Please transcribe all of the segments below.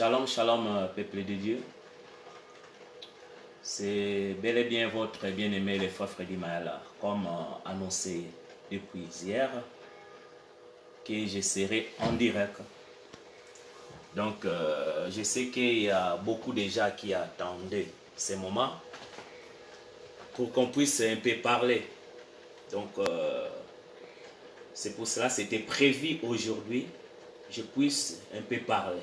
Shalom, shalom, peuple de Dieu. C'est bel et bien votre bien-aimé, le frère Freddy Mayala, comme annoncé depuis hier, que je serai en direct. Donc, je sais qu'il y a beaucoup de gens qui attendaient ces moments pour qu'on puisse un peu parler. Donc, c'est pour cela que c'était prévu aujourd'hui, je puisse un peu parler.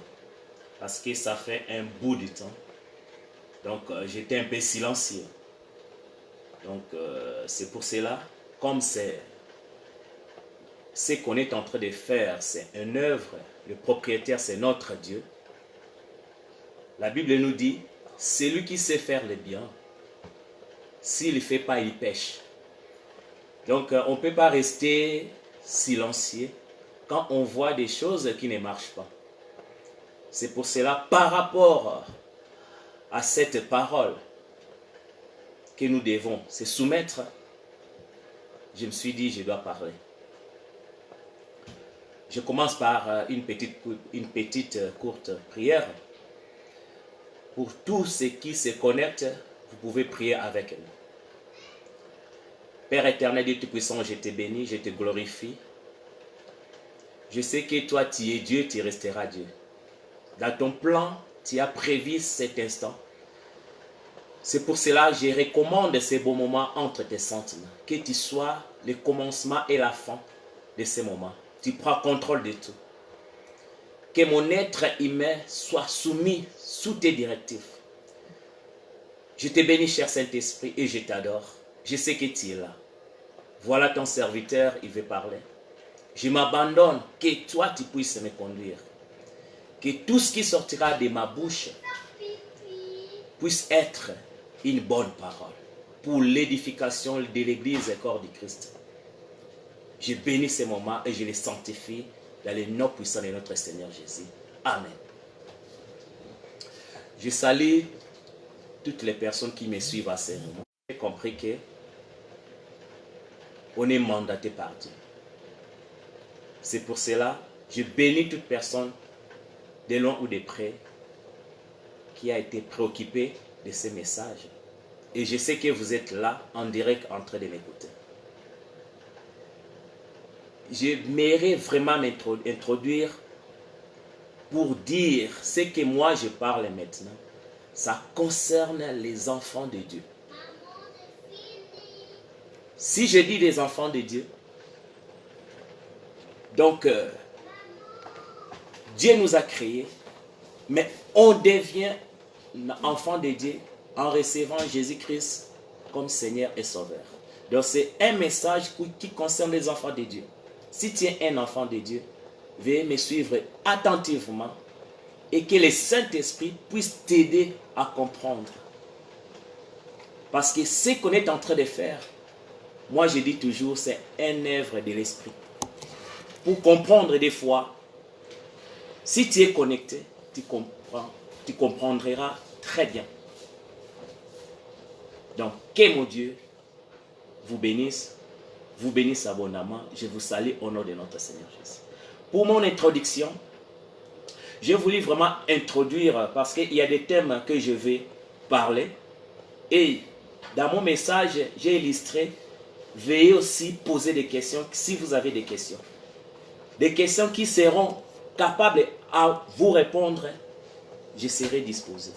Parce que ça fait un bout de temps. Donc, j'étais un peu silencieux. Donc, c'est pour cela, comme c'est ce qu'on est en train de faire, c'est une œuvre, le propriétaire, c'est notre Dieu. La Bible nous dit, c'est lui qui sait faire le bien. S'il ne fait pas, il pêche. Donc, on ne peut pas rester silencieux quand on voit des choses qui ne marchent pas. C'est pour cela, par rapport à cette parole que nous devons se soumettre, je me suis dit, je dois parler. Je commence par une petite courte prière. Pour tous ceux qui se connectent, vous pouvez prier avec nous. Père éternel, Dieu Tout-Puissant, je te bénis, je te glorifie. Je sais que toi, tu es Dieu, tu resteras Dieu. Dans ton plan, tu as prévu cet instant. C'est pour cela que je recommande ces beaux moments entre tes saintes mains. Que tu sois le commencement et la fin de ces moments. Tu prends contrôle de tout. Que mon être humain soit soumis sous tes directives. Je te bénis, cher Saint-Esprit, et je t'adore. Je sais que tu es là. Voilà ton serviteur, il veut parler. Je m'abandonne, que toi tu puisses me conduire. Que tout ce qui sortira de ma bouche puisse être une bonne parole pour l'édification de l'Église et corps du Christ. Je bénis ces moments et je les sanctifie dans le nom puissant de notre Seigneur Jésus. Amen. Je salue toutes les personnes qui me suivent à ce moment. J'ai compris que on est mandaté par Dieu. C'est pour cela que je bénis toute personne de loin ou de près qui a été préoccupée de ces messages. Et je sais que vous êtes là, en direct, en train de m'écouter. J'aimerais vraiment m'introduire pour dire ce que moi je parle maintenant. Ça concerne les enfants de Dieu. Si je dis les enfants de Dieu, donc Dieu nous a créés, mais on devient enfant de Dieu en recevant Jésus-Christ comme Seigneur et Sauveur. Donc c'est un message qui concerne les enfants de Dieu. Si tu es un enfant de Dieu, veuillez me suivre attentivement et que le Saint-Esprit puisse t'aider à comprendre. Parce que ce qu'on est en train de faire, moi je dis toujours, c'est une œuvre de l'Esprit. Pour comprendre des fois, si tu es connecté, tu comprendras très bien. Donc, que mon Dieu vous bénisse abondamment. Je vous salue au nom de notre Seigneur Jésus. Pour mon introduction, je voulais vraiment introduire parce qu'il y a des thèmes que je vais parler. Et dans mon message, j'ai illustré. Veuillez aussi poser des questions si vous avez des questions. Des questions qui seront capables à vous répondre. Je serai disposé.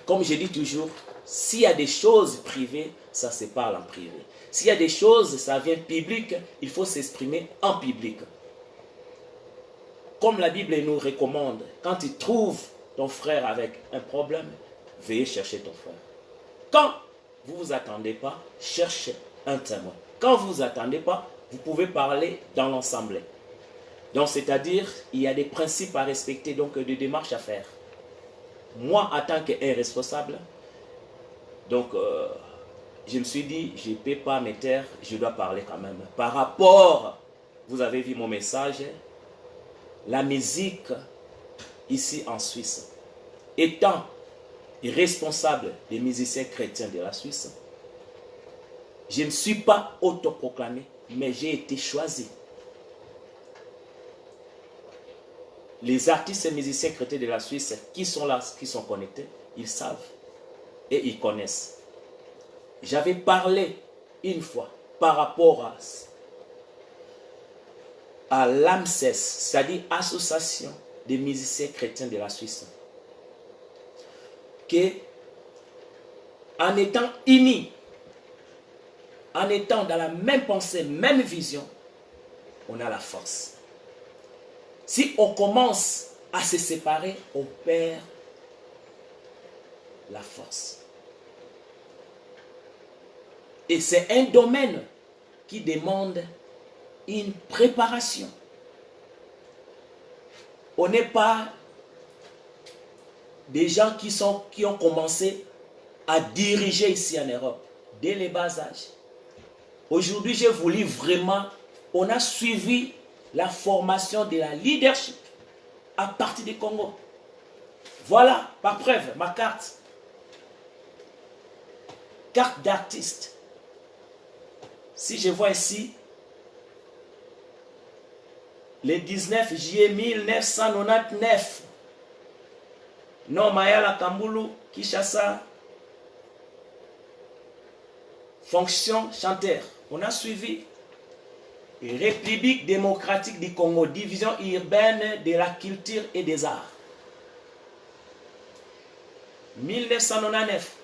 Comme je dis toujours, s'il y a des choses privées, ça se parle en privé. S'il y a des choses, ça vient public, il faut s'exprimer en public. Comme la Bible nous recommande, quand tu trouves ton frère avec un problème, veuillez chercher ton frère. Quand vous ne vous attendez pas, cherchez un témoin. Quand vous ne vous attendez pas, vous pouvez parler dans l'ensemble. Donc, c'est-à-dire, il y a des principes à respecter, donc des démarches à faire. Moi, en tant que responsable, donc, je me suis dit, je ne peux pas me taire, je dois parler quand même. Par rapport, vous avez vu mon message, la musique ici en Suisse, étant responsable des musiciens chrétiens de la Suisse, je ne me suis pas autoproclamé, mais j'ai été choisi. les artistes et musiciens chrétiens de la Suisse qui sont là, qui sont connectés, ils savent et ils connaissent. J'avais parlé une fois par rapport à l'AMSES, c'est-à-dire Association des musiciens chrétiens de la Suisse, que en étant unis, en étant dans la même pensée, même vision, on a la force. Si on commence à se séparer, on perd la force. Et c'est un domaine qui demande une préparation. On n'est pas des gens qui ont commencé à diriger ici en Europe dès les bas âges. Aujourd'hui, j'ai voulu vraiment, on a suivi la formation de la leadership à partir du Congo. Voilà, par preuve, ma carte. Carte d'artiste. Si je vois ici, le 19 juillet 1999, non Mayala Kambulu, Kinshasa, fonction chanteur. On a suivi République démocratique du Congo, division urbaine de la culture et des arts. 1999.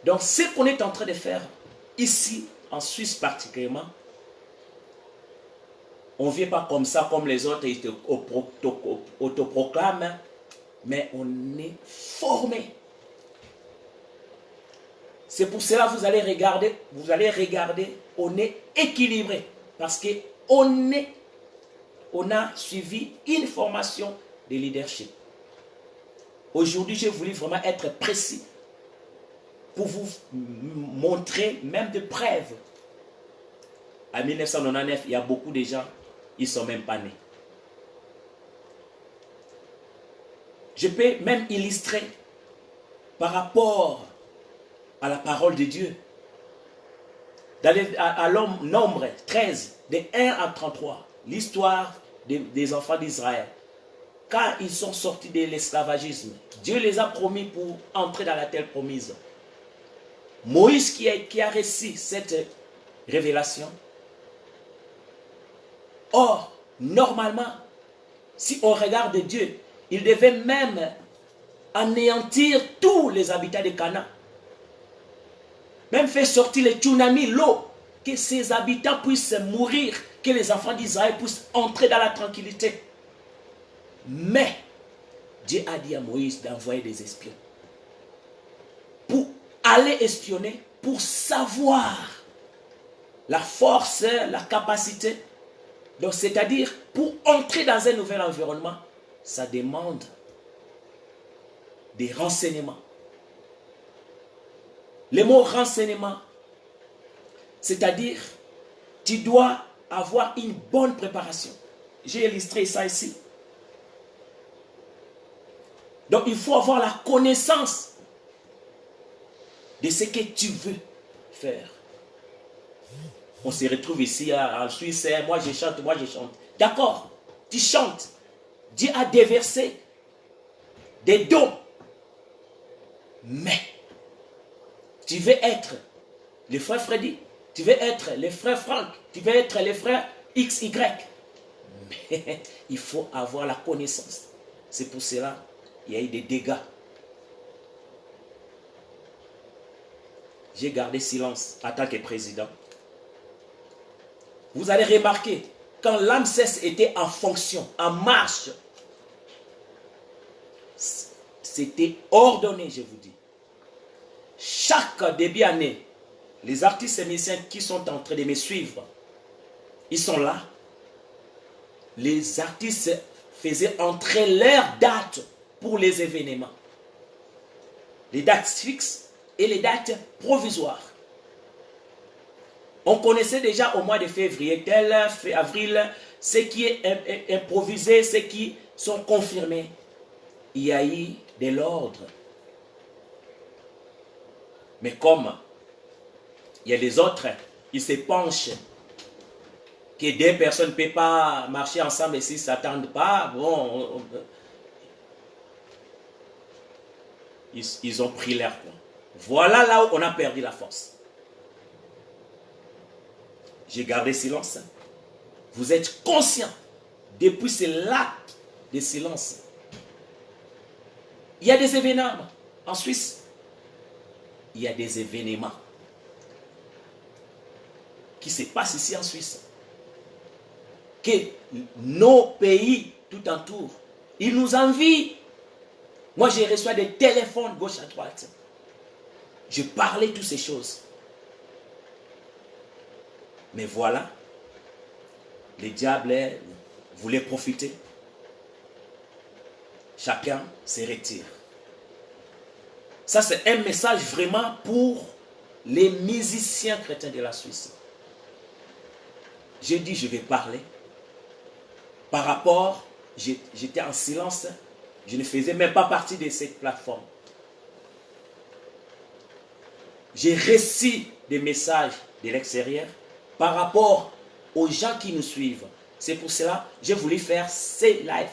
Donc ce qu'on est en train de faire ici, en Suisse particulièrement, on ne vient pas comme ça, comme les autres autoproclament, mais on est formé. C'est pour cela que vous allez regarder, on est équilibré. Parce qu'on a suivi une formation de leadership. Aujourd'hui, j'ai voulu vraiment être précis pour vous montrer même de preuves. En 1999, il y a beaucoup de gens, ils ne sont même pas nés. Je peux même illustrer par rapport à la parole de Dieu. À l'homme nombre 13, de 1 à 33, l'histoire des enfants d'Israël. Quand ils sont sortis de l'esclavagisme, Dieu les a promis pour entrer dans la terre promise. Moïse qui a reçu cette révélation. Or, normalement, si on regarde Dieu, il devait même anéantir tous les habitants de Canaan. Même faire sortir les tsunamis, l'eau, que ces habitants puissent mourir, que les enfants d'Israël puissent entrer dans la tranquillité. Mais Dieu a dit à Moïse d'envoyer des espions pour aller espionner, pour savoir la force, la capacité. Donc c'est-à-dire, pour entrer dans un nouvel environnement, ça demande des renseignements. Le mot renseignement, c'est-à-dire, tu dois avoir une bonne préparation. J'ai illustré ça ici. Donc, il faut avoir la connaissance de ce que tu veux faire. On se retrouve ici en Suisse, moi je chante. D'accord, tu chantes. Dieu a déversé des dons. Mais, tu veux être le frère Freddy, tu veux être le frère Franck, tu veux être le frère XY. Mais il faut avoir la connaissance. C'est pour cela qu'il y a eu des dégâts. J'ai gardé silence en tant que président. Vous allez remarquer, quand l'AMSES était en fonction, en marche, c'était ordonné, je vous dis. Chaque début d'année, les artistes et musiciens qui sont en train de me suivre, ils sont là. Les artistes faisaient entrer leurs dates pour les événements. Les dates fixes et les dates provisoires. On connaissait déjà au mois de février, avril, ce qui est improvisé, ce qui sont confirmés. Il y a eu de l'ordre. Mais comme il y a les autres, ils se penchent que deux personnes ne peuvent pas marcher ensemble et s'ils ne s'attendent pas, bon, ils ont pris l'air. Voilà là où on a perdu la force. J'ai gardé silence. Vous êtes conscient, depuis ce l'acte de silence, il y a des événements en Suisse. Il y a des événements qui se passent ici en Suisse. Que nos pays tout autour, ils nous envient. Moi, j'ai reçu des téléphones gauche à droite. Je parlais de toutes ces choses. Mais voilà, les diables voulaient profiter. Chacun se retire. Ça, c'est un message vraiment pour les musiciens chrétiens de la Suisse. J'ai dit, je vais parler. Par rapport, j'étais en silence. Je ne faisais même pas partie de cette plateforme. J'ai reçu des messages de l'extérieur par rapport aux gens qui nous suivent. C'est pour cela que j'ai voulu faire ces lives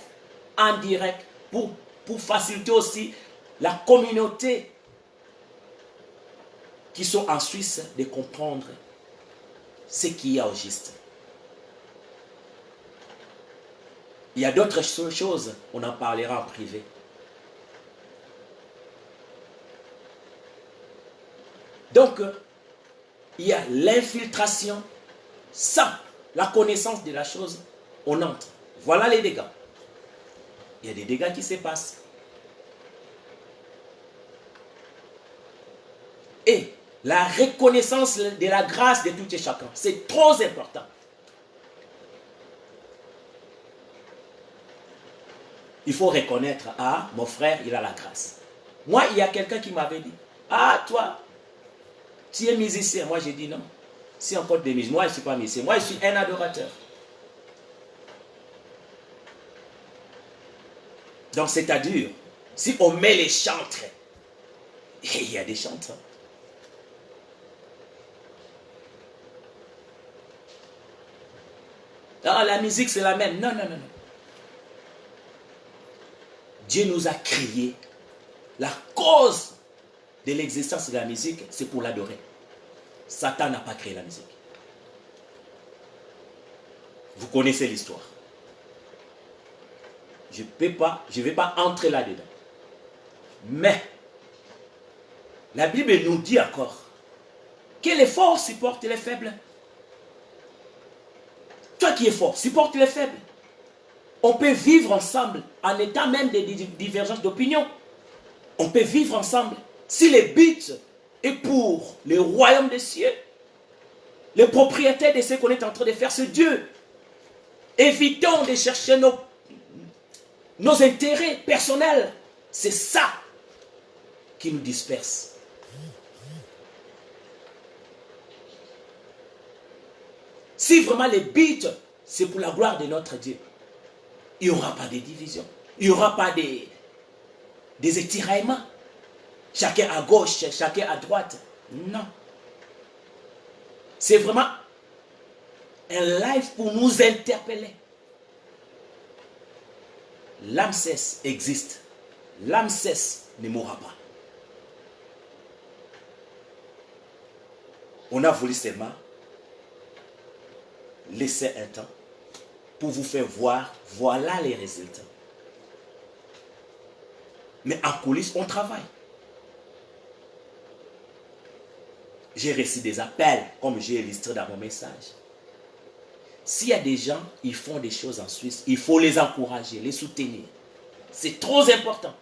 en direct pour faciliter aussi la communauté qui sont en Suisse de comprendre ce qu'il y a au juste. Il y a d'autres choses, on en parlera en privé. Donc, il y a l'infiltration. Sans la connaissance de la chose, on entre. Voilà les dégâts. Il y a des dégâts qui se passent. Et la reconnaissance de la grâce de tout et chacun, c'est trop important. Il faut reconnaître, ah, mon frère, il a la grâce. Moi, il y a quelqu'un qui m'avait dit, ah, toi, tu es musicien. Moi, j'ai dit non. Si on compte des musiciens, moi, je ne suis pas musicien. Moi, je suis un adorateur. Donc, c'est-à-dire, si on met les chantres, il y a des chantres. Ah, la musique, c'est la même. Non, non, non, non. Dieu nous a créé. La cause de l'existence de la musique, c'est pour l'adorer. Satan n'a pas créé la musique. Vous connaissez l'histoire. Je ne vais pas entrer là-dedans. Mais, la Bible nous dit encore que les forts supportent les faibles. Toi qui es fort, supporte les faibles. On peut vivre ensemble en étant même des divergences d'opinion. On peut vivre ensemble. Si le but est pour le royaume des cieux, le propriétaire de ce qu'on est en train de faire, c'est Dieu. Évitons de chercher nos intérêts personnels. C'est ça qui nous disperse. Si vraiment le but, c'est pour la gloire de notre Dieu, il n'y aura pas de division. Il n'y aura pas des étiraillements. Chacun à gauche, chacun à droite. Non. C'est vraiment un live pour nous interpeller. L'âme cesse existe. L'âme cesse ne mourra pas. On a voulu seulement laisser un temps pour vous faire voir, voilà les résultats. Mais en coulisses, on travaille. J'ai reçu des appels, comme j'ai illustré dans mon message. S'il y a des gens, ils font des choses en Suisse, il faut les encourager, les soutenir. C'est trop important.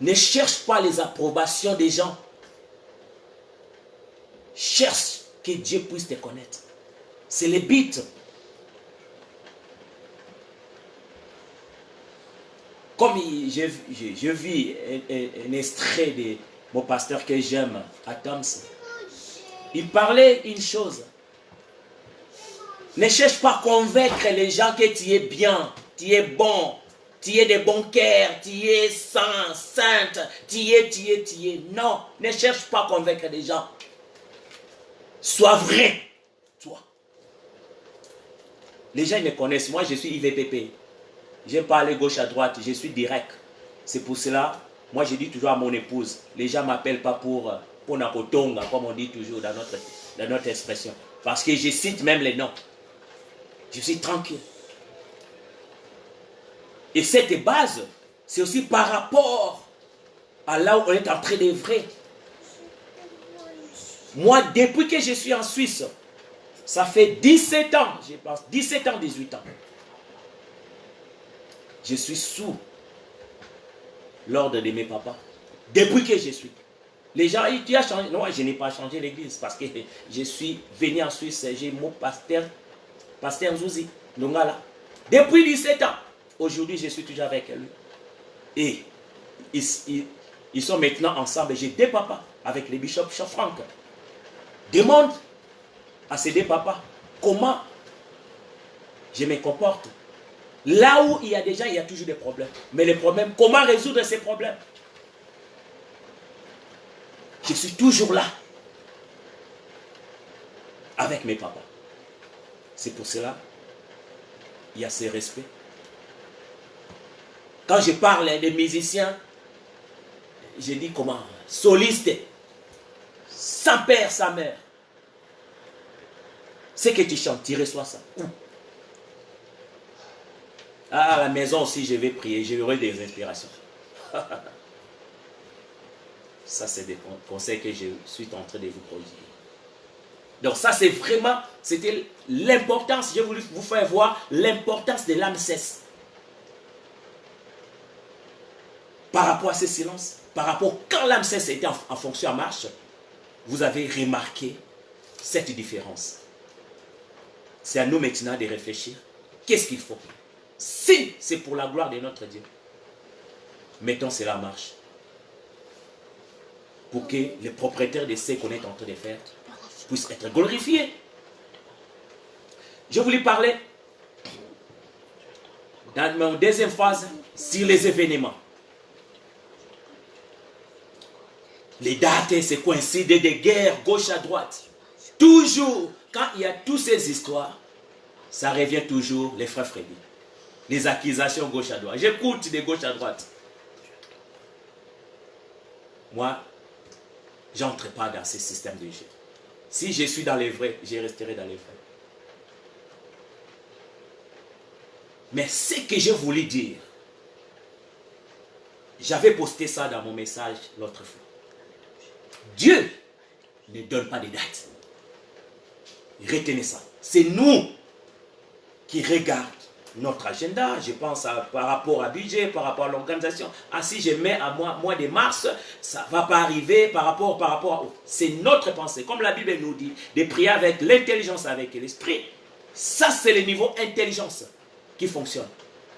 Ne cherche pas les approbations des gens. Cherche que Dieu puisse te connaître. C'est le but. Comme je vis un extrait de mon pasteur que j'aime, à Thompson, il parlait une chose. Ne cherche pas à convaincre les gens que tu es bien, tu es bon, tu es de bon cœur, tu es saint, sainte, tu es. Non, ne cherche pas à convaincre les gens. Sois vrai, toi. Les gens me connaissent. Moi, je suis IVPP. J'aime pas aller gauche à droite. Je suis direct. C'est pour cela, moi, je dis toujours à mon épouse, les gens ne m'appellent pas pour Nakotonga, comme on dit toujours dans notre expression. Parce que je cite même les noms. Je suis tranquille. Et cette base, c'est aussi par rapport à là où on est en train d'œuvrer. Moi, depuis que je suis en Suisse, ça fait 17 ans, je pense, 17 ans, 18 ans. Je suis sous l'ordre de mes papas. Depuis que je suis. Les gens, tu as changé. Non, je n'ai pas changé l'église parce que je suis venu en Suisse. J'ai mon pasteur Zouzi, Longala. Depuis 17 ans. Aujourd'hui, je suis toujours avec lui. Et ils sont maintenant ensemble. J'ai deux papas avec les bishops Franck. Demande à ces deux papas comment je me comporte. Là où il y a des gens, il y a toujours des problèmes. Mais les problèmes, comment résoudre ces problèmes? Je suis toujours là. Avec mes papas. C'est pour cela, il y a ce respect. Quand je parle des musiciens, je dis comment? Soliste, sans père, sans mère. Ce que tu chantes, tu reçois ça. Où? À la maison aussi, je vais prier, j'aurai des inspirations. Ça, c'est des conseils que je suis en train de vous prodiguer. Donc ça, c'est vraiment, c'était l'importance, j'ai voulu vous faire voir l'importance de l'âme cesse. Par rapport à ce silence, par rapport quand l'âme cesse était en fonction en marche, vous avez remarqué cette différence. C'est à nous maintenant de réfléchir. Qu'est-ce qu'il faut? Si c'est pour la gloire de notre Dieu, mettons cela en marche. Pour que les propriétaires de ce qu'on est en train de faire puissent être glorifiés. Je voulais parler dans ma deuxième phase sur les événements. Les dates, c'est coïncide des guerres gauche à droite. Toujours, quand il y a toutes ces histoires, ça revient toujours les frères Freddy. Les accusations gauche à droite. J'écoute de gauche à droite. Moi, je n'entre pas dans ce système de jeu. Si je suis dans les vrais, je resterai dans les vrais. Mais ce que je voulais dire, j'avais posté ça dans mon message l'autre fois. Dieu ne donne pas de date. Retenez ça. C'est nous qui regardons notre agenda. Je pense par rapport à budget, par rapport à l'organisation. Ah, si je mets à mois de mars, ça ne va pas arriver par rapport. C'est notre pensée. Comme la Bible nous dit, de prier avec l'intelligence, avec l'esprit. Ça, c'est le niveau intelligence qui fonctionne.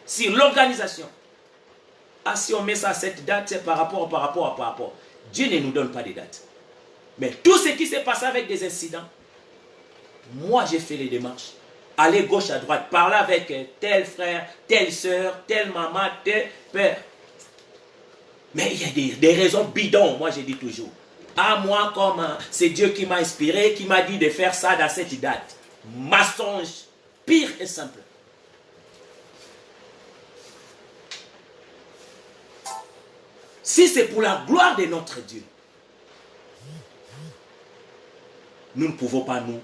Si l'organisation, ah, si on met ça à cette date, c'est par rapport. Dieu ne nous donne pas de date. Mais tout ce qui s'est passé avec des incidents, moi j'ai fait les démarches. Aller gauche à droite, parler avec tel frère, telle soeur, telle maman, tel père. Mais il y a des raisons bidons, moi je dis toujours. Ah, moi comme c'est Dieu qui m'a inspiré, qui m'a dit de faire ça dans cette date. Mensonge, pire et simple. Si c'est pour la gloire de notre Dieu, nous ne pouvons pas nous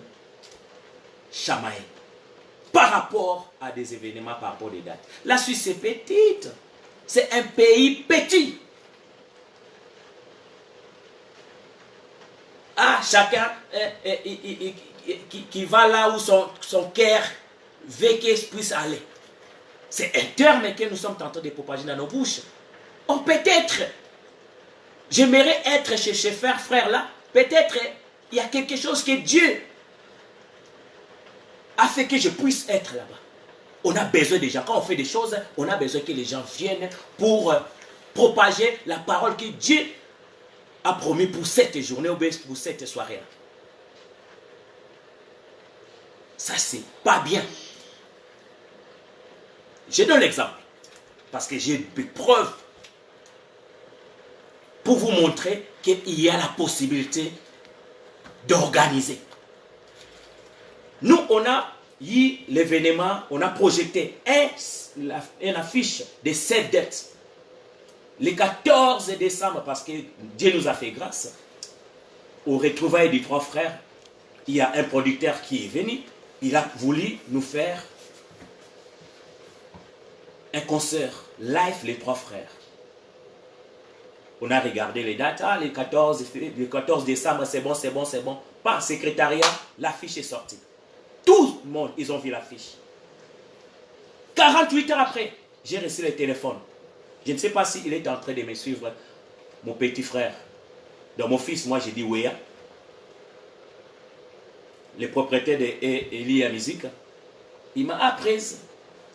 chamailler par rapport à des événements, par rapport à des dates. La Suisse est petite. C'est un pays petit. Ah, chacun qui va là où son cœur veut qu'il puisse aller. C'est un terme que nous sommes en train de propager dans nos bouches. Oh, peut-être, j'aimerais être chez ce frère là. Peut-être, il y a quelque chose que Dieu a fait que je puisse être là-bas. On a besoin des gens. Quand on fait des choses, on a besoin que les gens viennent pour propager la parole que Dieu a promis pour cette journée ou pour cette soirée. Ça, c'est pas bien. Je donne l'exemple. Parce que j'ai des preuves pour vous montrer qu'il y a la possibilité d'organiser. Nous, on a eu l'événement, on a projeté une affiche des 7 dettes. Le 14 décembre, parce que Dieu nous a fait grâce, au retrouvailles des 3 frères, il y a un producteur qui est venu, il a voulu nous faire un concert live, les 3 frères. On a regardé les dates, le 14 décembre, c'est bon, c'est bon, c'est bon. Par secrétariat, l'affiche est sortie. Tout le monde, ils ont vu l'affiche. 48 heures après, j'ai reçu le téléphone. Je ne sais pas s'il est en train de me suivre, mon petit frère. Dans mon fils, moi j'ai dit Wea, le propriétaire de Elia Musique. Il m'a appris,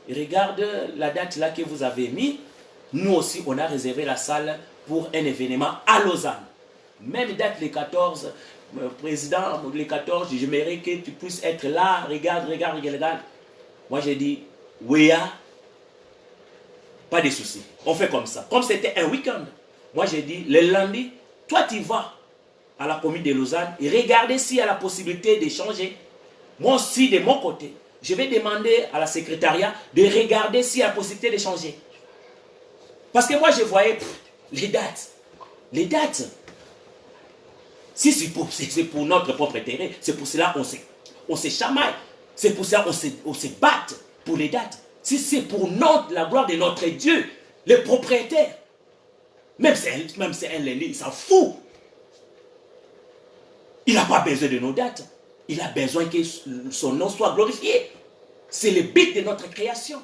regarde la date là que vous avez mis. Nous aussi, on a réservé la salle pour un événement à Lausanne. Même date le 14, président, le 14, j'aimerais que tu puisses être là. Regarde, regarde, regarde. Moi j'ai dit, Wea, pas de soucis. On fait comme ça. Comme c'était un week-end, moi j'ai dit, le lundi, toi tu vas à la commune de Lausanne et regardez s'il y a la possibilité d'échanger. Moi aussi, de mon côté, je vais demander à la secrétariat de regarder s'il y a la possibilité d'échanger. Parce que moi je voyais les dates. Les dates. Si c'est pour notre propre intérêt, c'est pour cela on se chamaille. C'est pour ça on se bat pour les dates. Si c'est pour la gloire de notre Dieu, le propriétaire, même si un lélé, il s'en fout. Il n'a pas besoin de nos dates. Il a besoin que son nom soit glorifié. C'est le but de notre création.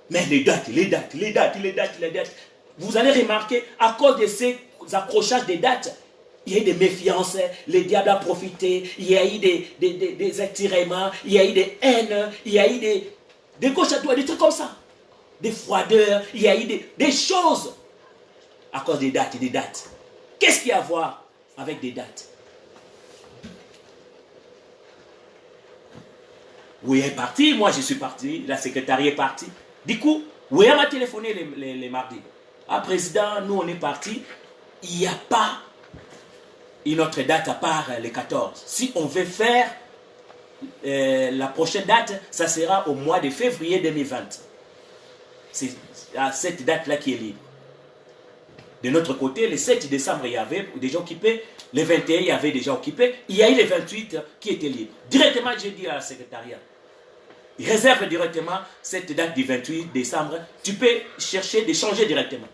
Mais les dates, vous allez remarquer, à cause de ces accrochages des dates, il y a eu des méfiances, le diable a profité, il y a eu des attirements, il y a eu des haines, il y a eu des gauches à droite, des trucs comme ça. Des froideurs, il y a eu des choses à cause des dates et des dates. Qu'est-ce qu'il y a à voir avec des dates? Oui, est parti, moi je suis parti, la secrétaire est partie. Du coup, oui, m'a téléphoné les mardis. Ah, président, nous on est parti. Il n'y a pas une autre date à part le 14. Si on veut faire la prochaine date, ça sera au mois de février 2020. C'est à cette date-là qui est libre. De notre côté, le 7 décembre, il y avait déjà occupé. Le 21, il y avait déjà occupé. Il y a eu le 28 qui était libre. Directement, j'ai dit à la secrétariat, réserve directement cette date du 28 décembre. Tu peux chercher de changer directement.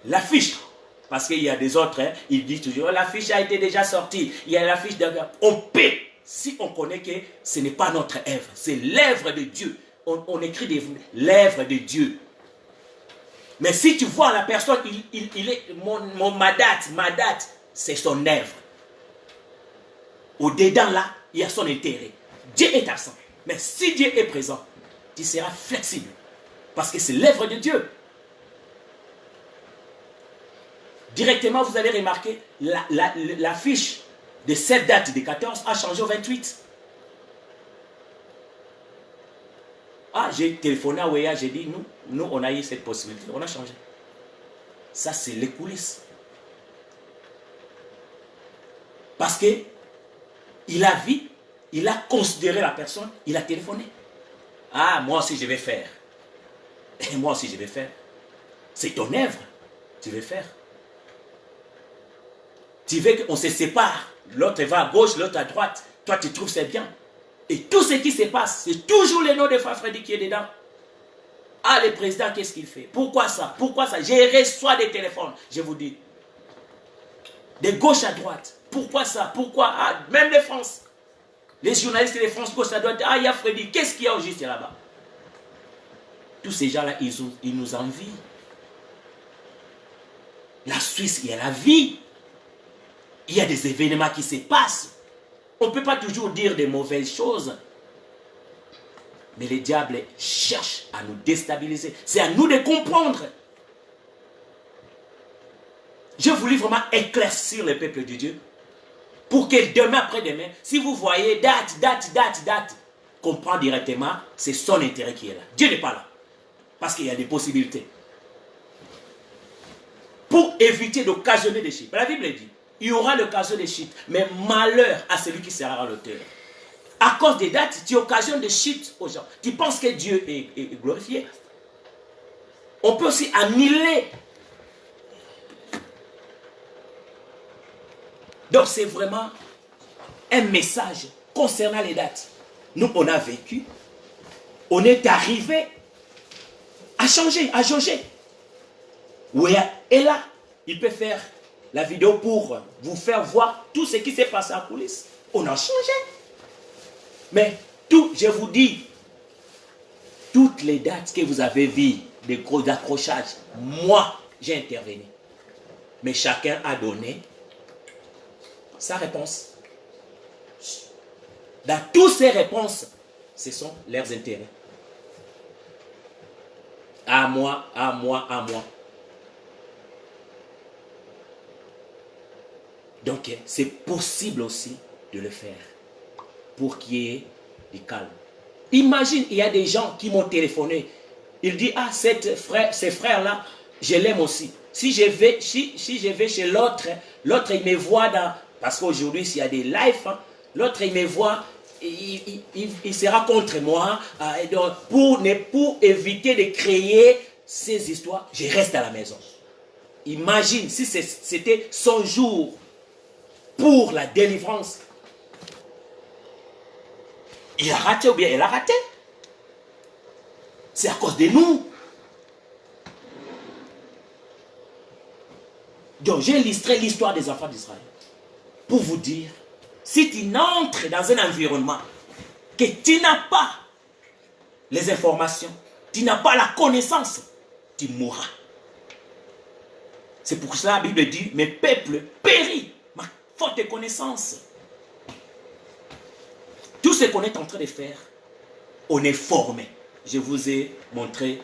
L'affiche, parce qu'il y a des autres, hein, ils disent toujours, l'affiche a été déjà sortie. Il y a l'affiche de... On peut, si on connaît que ce n'est pas notre œuvre, c'est l'œuvre de Dieu. On écrit l'œuvre de Dieu. Mais si tu vois la personne, il est ma date, c'est son œuvre. Au-dedans là, il y a son intérêt. Dieu est absent. Mais si Dieu est présent, tu seras flexible. Parce que c'est l'œuvre de Dieu. Directement, vous allez remarquer, la fiche de cette date de 14 a changé au 28. Ah, j'ai téléphoné à Wea, j'ai dit, nous, on a eu cette possibilité, on a changé. Ça, c'est les coulisses. Parce que il a vu, il a considéré la personne, il a téléphoné. Ah, moi aussi, je vais faire. Et moi aussi, je vais faire. C'est ton œuvre, tu veux faire. Tu veux qu'on se sépare. L'autre va à gauche, l'autre à droite. Toi, tu trouves c'est bien. Et tout ce qui se passe, c'est toujours le nom de Frère Freddy qui est dedans. Ah, le président, qu'est-ce qu'il fait? Pourquoi ça? Pourquoi ça? Je reçois des téléphones, je vous dis. De gauche à droite. Pourquoi ça? Pourquoi? Ah, même de France. Les journalistes de France, gauche à droite. Ah, il y a Freddy. Qu'est-ce qu'il y a au juste là-bas? Tous ces gens-là, ils nous envient. La Suisse, il y a la vie. Il y a des événements qui se passent. On ne peut pas toujours dire des mauvaises choses. Mais le diable cherche à nous déstabiliser. C'est à nous de comprendre. Je voulais vraiment éclaircir le peuple de Dieu. Pour que demain après-demain, si vous voyez date, comprends directement, c'est son intérêt qui est là. Dieu n'est pas là. Parce qu'il y a des possibilités. Pour éviter d'occasionner des chiffres. La Bible dit, il y aura l'occasion de chute. Mais malheur à celui qui sera à l'auteur. À cause des dates, tu occasionnes de chute aux gens. Tu penses que Dieu est glorifié. On peut aussi annuler. Donc c'est vraiment un message concernant les dates. Nous, on a vécu. On est arrivé à changer, à jauger. Oui, et là, il peut faire la vidéo pour vous faire voir tout ce qui s'est passé en coulisses. On a changé. Mais tout, je vous dis, toutes les dates que vous avez vues, des gros accrochages, moi, j'ai intervenu. Mais chacun a donné sa réponse. Dans toutes ces réponses, ce sont leurs intérêts. À moi, à moi, à moi. Donc, c'est possible aussi de le faire pour qu'il y ait du calme. Imagine, il y a des gens qui m'ont téléphoné. Ils disent, ah, ces frères-là, je l'aime aussi. Si je vais chez l'autre, l'autre, il me voit dans... Parce qu'aujourd'hui, s'il y a des lives, hein, l'autre, il me voit, il sera contre moi. Et donc, pour éviter de créer ces histoires, je reste à la maison. Imagine si c'était son jour pour la délivrance. Il a raté ou bien elle a raté. C'est à cause de nous. Donc j'ai illustré l'histoire des enfants d'Israël pour vous dire, si tu entres dans un environnement que tu n'as pas les informations, tu n'as pas la connaissance, tu mourras. C'est pour cela la Bible dit, mes peuples périssent, ma faute de connaissance. Tout ce qu'on est en train de faire, on est formé. Je vous ai montré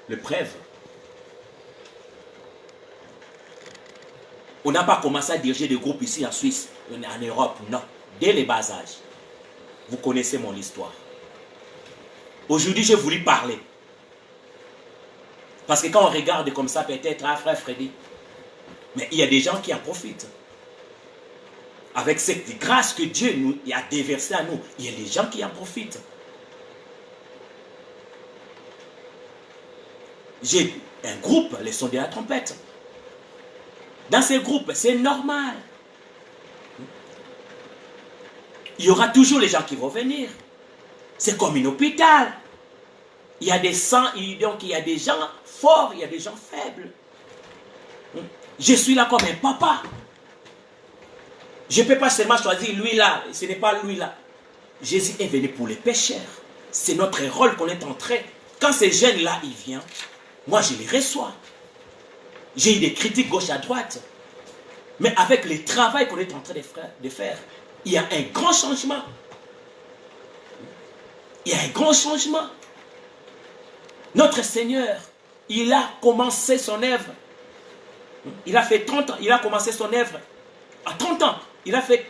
le preuve. On n'a pas commencé à diriger des groupes ici en Suisse, en Europe, non. Dès les bas âges. Vous connaissez mon histoire. Aujourd'hui, j'ai voulu parler. Parce que quand on regarde comme ça, peut-être, ah, frère Freddy, mais il y a des gens qui en profitent. Avec cette grâce que Dieu nous a déversée à nous, il y a des gens qui en profitent. J'ai un groupe, les sons de la trompette. Dans ces groupes, c'est normal. Il y aura toujours les gens qui vont venir. C'est comme un hôpital. Il y a des sangs, donc il y a des gens forts, il y a des gens faibles. Je suis là comme un papa. Je ne peux pas seulement choisir lui là, ce n'est pas lui là. Jésus est venu pour les pécheurs. C'est notre rôle qu'on est en train. Quand ces jeunes-là, ils viennent, moi je les reçois. J'ai eu des critiques gauche à droite. Mais avec le travail qu'on est en train de faire, il y a un grand changement. Il y a un grand changement. Notre Seigneur, il a commencé son œuvre. Il a fait 30 ans, il a commencé son œuvre. À 30 ans, il a fait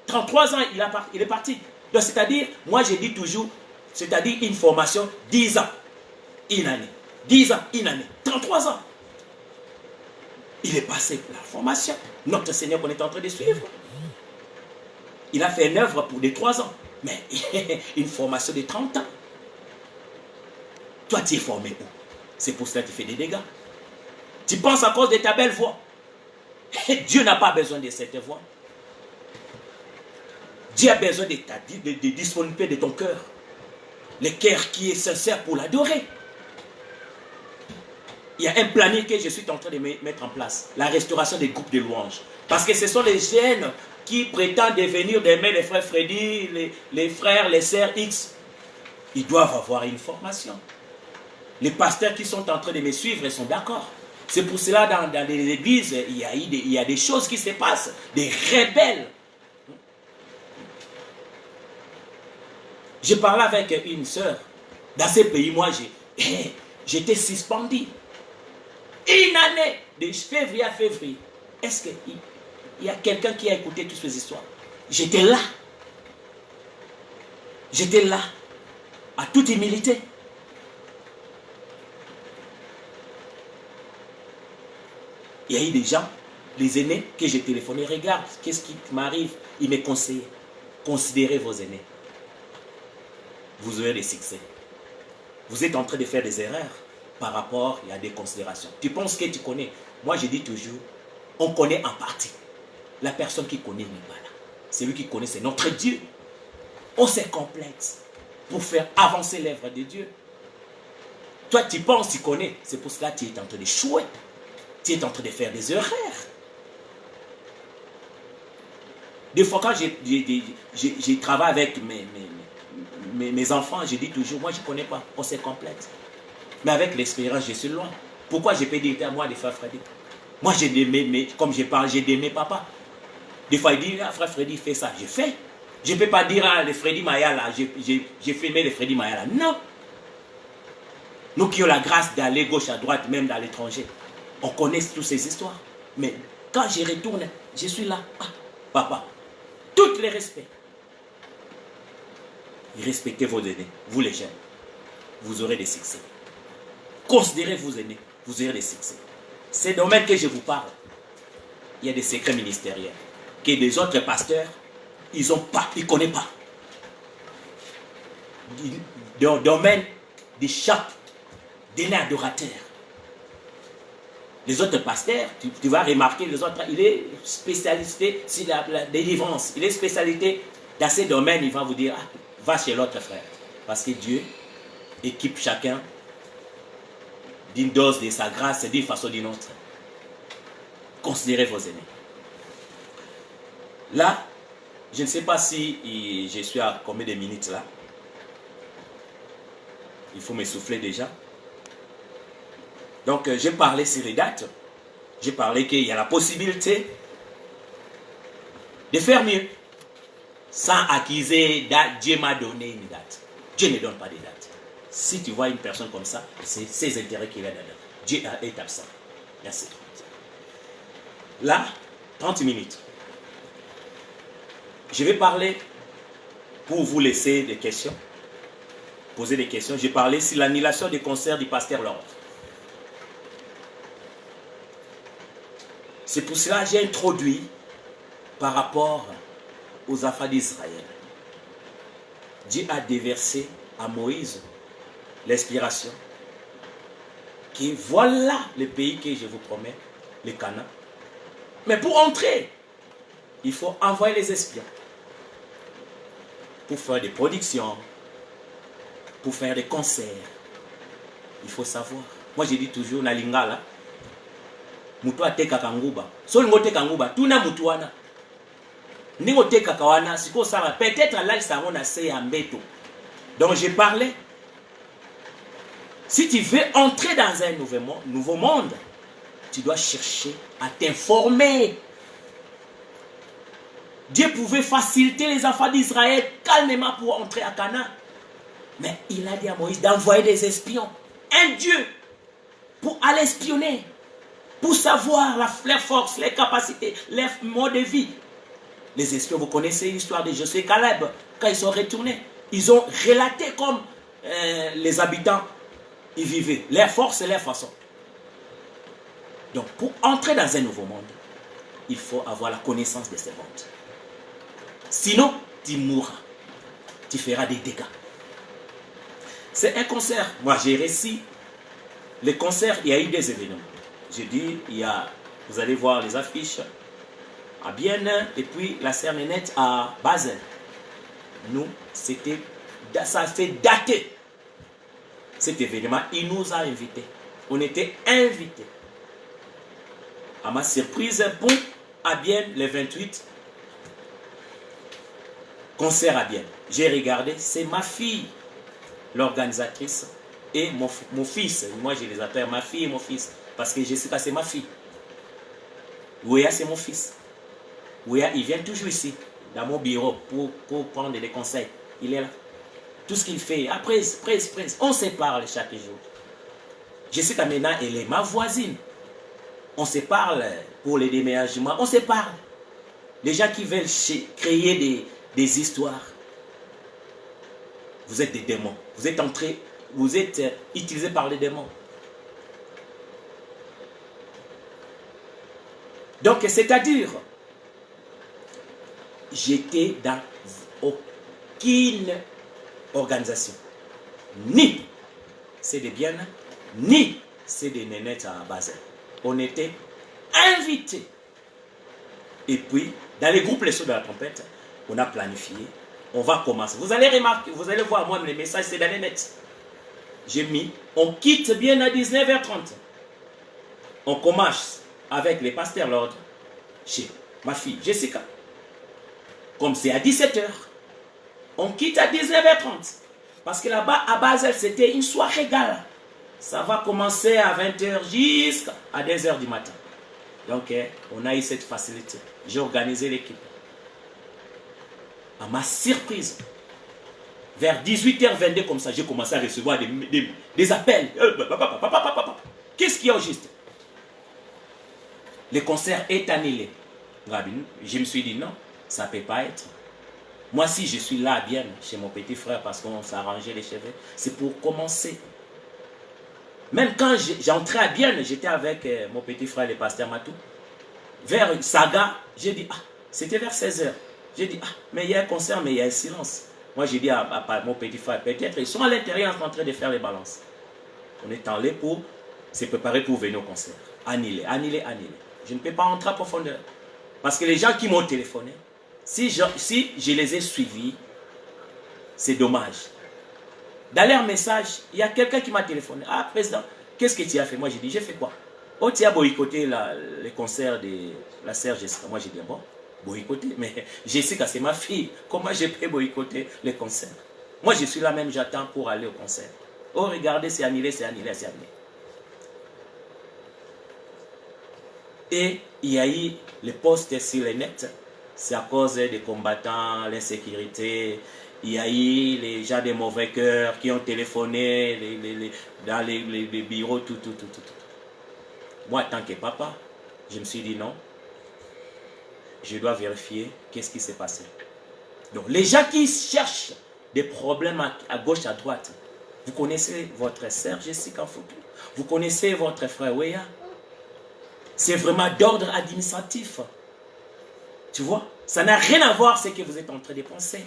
33 ans, il est parti. Donc c'est-à-dire, moi je dis toujours, c'est-à-dire une formation, 10 ans, une année. 10 ans, une année. 33 ans. Il est passé la formation. Notre Seigneur qu'on est en train de suivre. Il a fait une œuvre pour des 3 ans. Mais une formation de 30 ans. Toi, tu es formé où? C'est pour cela que tu fais des dégâts. Tu penses à cause de ta belle voix. Dieu n'a pas besoin de cette voix. Dieu a besoin de disponibilité de ton cœur. Le cœur qui est sincère pour l'adorer. Il y a un planning que je suis en train de mettre en place. La restauration des groupes de louanges. Parce que ce sont les jeunes qui prétendent devenir demain les frères Freddy, les frères, les sœurs X. Ils doivent avoir une formation. Les pasteurs qui sont en train de me suivre, ils sont d'accord. C'est pour cela dans les églises, il y a des choses qui se passent. Des rebelles. Je parlais avec une sœur. Dans ces pays, moi, j'étais suspendu. Une année, de février à février. Est-ce qu'il y a quelqu'un qui a écouté toutes ces histoires? J'étais là. J'étais là. À toute humilité. Il y a eu des gens Les aînés que j'ai téléphonés, regarde, qu'est-ce qui m'arrive? Ils me conseillent. Considérez vos aînés. Vous aurez des succès. Vous êtes en train de faire des erreurs par rapport à des considérations. Tu penses que tu connais. Moi, je dis toujours, on connaît en partie. La personne qui connaît n'est pas là. Celui qui connaît, c'est notre Dieu. On se complète pour faire avancer l'œuvre de Dieu. Toi, tu penses, tu connais. C'est pour cela que tu es en train d'échouer. Tu es en train de faire des erreurs. Des fois, quand je travaille avec mes enfants, je dis toujours, moi, je ne connais pas. On se complète. Mais avec l'expérience, je suis loin. Pourquoi je peux dire à moi, les frères Freddy? Moi, comme je parle, j'ai aimé papa. Des fois, il dit, ah, frère Freddy, fais ça. Je fais. Je ne peux pas dire à les Freddy Maya, là, j'ai filmé les Freddy Maya, là. Non. Nous qui avons la grâce d'aller gauche à droite, même dans l'étranger, on connaît toutes ces histoires. Mais quand je retourne, je suis là. Ah, papa, tous les respects. Respectez vos aînés, vous les jeunes. Vous aurez des succès. Considérez vos aînés, vous aurez des succès. Ces domaines que je vous parle, il y a des secrets ministériels que des autres pasteurs, ils ne connaissent pas. Dans le domaine des chants, des adorateurs. Les autres pasteurs, tu vas remarquer, les autres, il est spécialisé sur la délivrance. Il est spécialisé dans ces domaines, il va vous dire, ah, va chez l'autre frère. Parce que Dieu équipe chacun d'une dose de sa grâce d'une façon ou d'une autre. Considérez vos aînés. Là, je ne sais pas si je suis à combien de minutes là. Il faut m'essouffler déjà. Donc, j'ai parlé sur les dates. J'ai parlé qu'il y a la possibilité de faire mieux. Sans accuser date, Dieu m'a donné une date. Dieu ne donne pas de date. Si tu vois une personne comme ça, c'est ses intérêts qu'il a dedans. Dieu est absent. Merci. Là, 30 minutes. Je vais parler pour vous laisser des questions. Poser des questions. J'ai parlé sur l'annulation des concerts du pasteur Lord. C'est pour cela que j'ai introduit par rapport aux affaires d'Israël. Dieu a déversé à Moïse l'inspiration que voilà le pays que je vous promets, le Canaan. Mais pour entrer, il faut envoyer les espions pour faire des productions, pour faire des concerts. Il faut savoir. Moi, je dis toujours, na lingala, mutu ateka kanguba. So lingo teka kanguba, tuna mutu wana. Ningo teka kawana, siko sala, peut-être là, ça on a essayé à mbeto. Donc, j'ai parlé. Si tu veux entrer dans un nouveau monde, tu dois chercher à t'informer. Dieu pouvait faciliter les enfants d'Israël calmement pour entrer à Canaan. Mais il a dit à Moïse d'envoyer des espions. Un Dieu pour aller espionner. Pour savoir leur force, les capacités, leur mode de vie. Les espions, vous connaissez l'histoire de Josué et Caleb. Quand ils sont retournés, ils ont relaté comme les habitants ils vivaient. Leur force et leur façon. Donc, pour entrer dans un nouveau monde, il faut avoir la connaissance de ce monde. Sinon, tu mourras. Tu feras des dégâts. C'est un concert. Moi, j'ai réussi. Le concert, il y a eu des événements. J'ai dit, vous allez voir les affiches à Bienne et puis la Cernenette à Basel. Nous, ça fait dater. Cet événement, il nous a invités. On était invités. À ma surprise, pour à Bienne, le 28, concert à Bienne. J'ai regardé, c'est ma fille, l'organisatrice, et mon fils. Moi, je les appelle ma fille et mon fils. Parce que Jessica, c'est ma fille. Ouya, c'est mon fils. Ouya, il vient toujours ici, dans mon bureau, pour prendre des conseils. Il est là. Tout ce qu'il fait, après, on se parle chaque jour. Jessica, maintenant, elle est ma voisine. On se parle pour les déménagements. On se parle. Les gens qui veulent créer des histoires. Vous êtes des démons. Vous êtes utilisés par les démons. Donc, c'est-à-dire, j'étais dans aucune organisation. Ni c'est des biens, ni c'est des nénettes à Basel. On était invités. Et puis, dans les groupes Les Sauts de la Trompette, on a planifié. On va commencer. Vous allez remarquer, vous allez voir, moi, les messages, c'est dans les nets. J'ai mis, on quitte bien à 19h30. On commence avec les pasteurs l'ordre chez ma fille Jessica. Comme c'est à 17h, on quitte à 19h30. Parce que là-bas, à Basel, c'était une soirée gala. Ça va commencer à 20h jusqu'à 2h du matin. Donc, on a eu cette facilité. J'ai organisé l'équipe. À ma surprise, vers 18h22, comme ça, j'ai commencé à recevoir des appels. Qu'est-ce qu'il y a au juste? Le concert est annulé. Je me suis dit non, ça ne peut pas être. Moi, si je suis là à Bienne, chez mon petit frère, parce qu'on s'arrangeait les cheveux, c'est pour commencer. Même quand j'entrais à Bienne, j'étais avec mon petit frère, le pasteur Matou. Vers Saga, j'ai dit, ah, c'était vers 16h. J'ai dit, ah, mais il y a un concert, mais il y a un silence. Moi, j'ai dit à mon petit frère, peut-être ils sont à l'intérieur en train de faire les balances. On est allé pour se préparer pour venir au concert. Annulé. Je ne peux pas entrer à profondeur. Parce que les gens qui m'ont téléphoné, si je les ai suivis, c'est dommage. Dans leur message, il y a quelqu'un qui m'a téléphoné. Ah, président, qu'est-ce que tu as fait? Moi, j'ai dit, j'ai fait quoi? Oh, tu as boycotté les concerts de la sœur Jessica. Moi, j'ai dit, bon, boycotter. Mais Jessica, c'est ma fille. Comment je peux boycotter les concerts? Moi, je suis là même, j'attends pour aller au concert. Oh, regardez, c'est annulé, c'est annulé, c'est annulé. Et il y a eu les postes sur les nets. C'est à cause des combattants, l'insécurité. Il y a eu les gens des mauvais cœurs qui ont téléphoné dans les bureaux, tout. Moi, en tant que papa, je me suis dit non. Je dois vérifier qu'est-ce qui s'est passé. Donc, les gens qui cherchent des problèmes à gauche, à droite, vous connaissez votre sœur Jessica Foutou, vous connaissez votre frère Weya. C'est vraiment d'ordre administratif. Tu vois, ça n'a rien à voir avec ce que vous êtes en train de penser.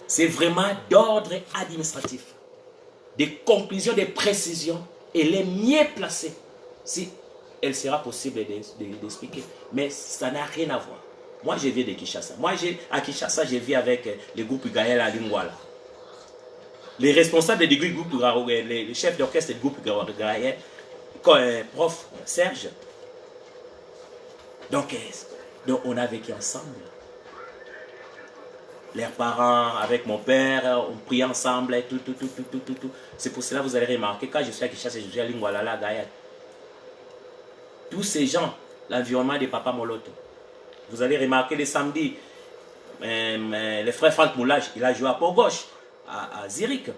C'est vraiment d'ordre administratif. Des conclusions, des précisions, et les mieux placées, si elle sera possible d'expliquer. Mais ça n'a rien à voir. Moi, je viens de Kinshasa. Moi, à Kinshasa, je vis avec le groupe Gaël à Lingwala. Les responsables du groupe, les chefs d'orchestre du groupe Gaël, prof Serge. Donc, on a vécu ensemble. Leurs parents, avec mon père, on priait ensemble, tout. C'est pour cela que vous allez remarquer, quand je suis à Kinshasa, je suis à Lingwala, Gaël. Tous ces gens, l'environnement de Papa Moloto. Vous allez remarquer les samedis, le frère Franck Moulage, il a joué à Port-Gauche, à Zurich.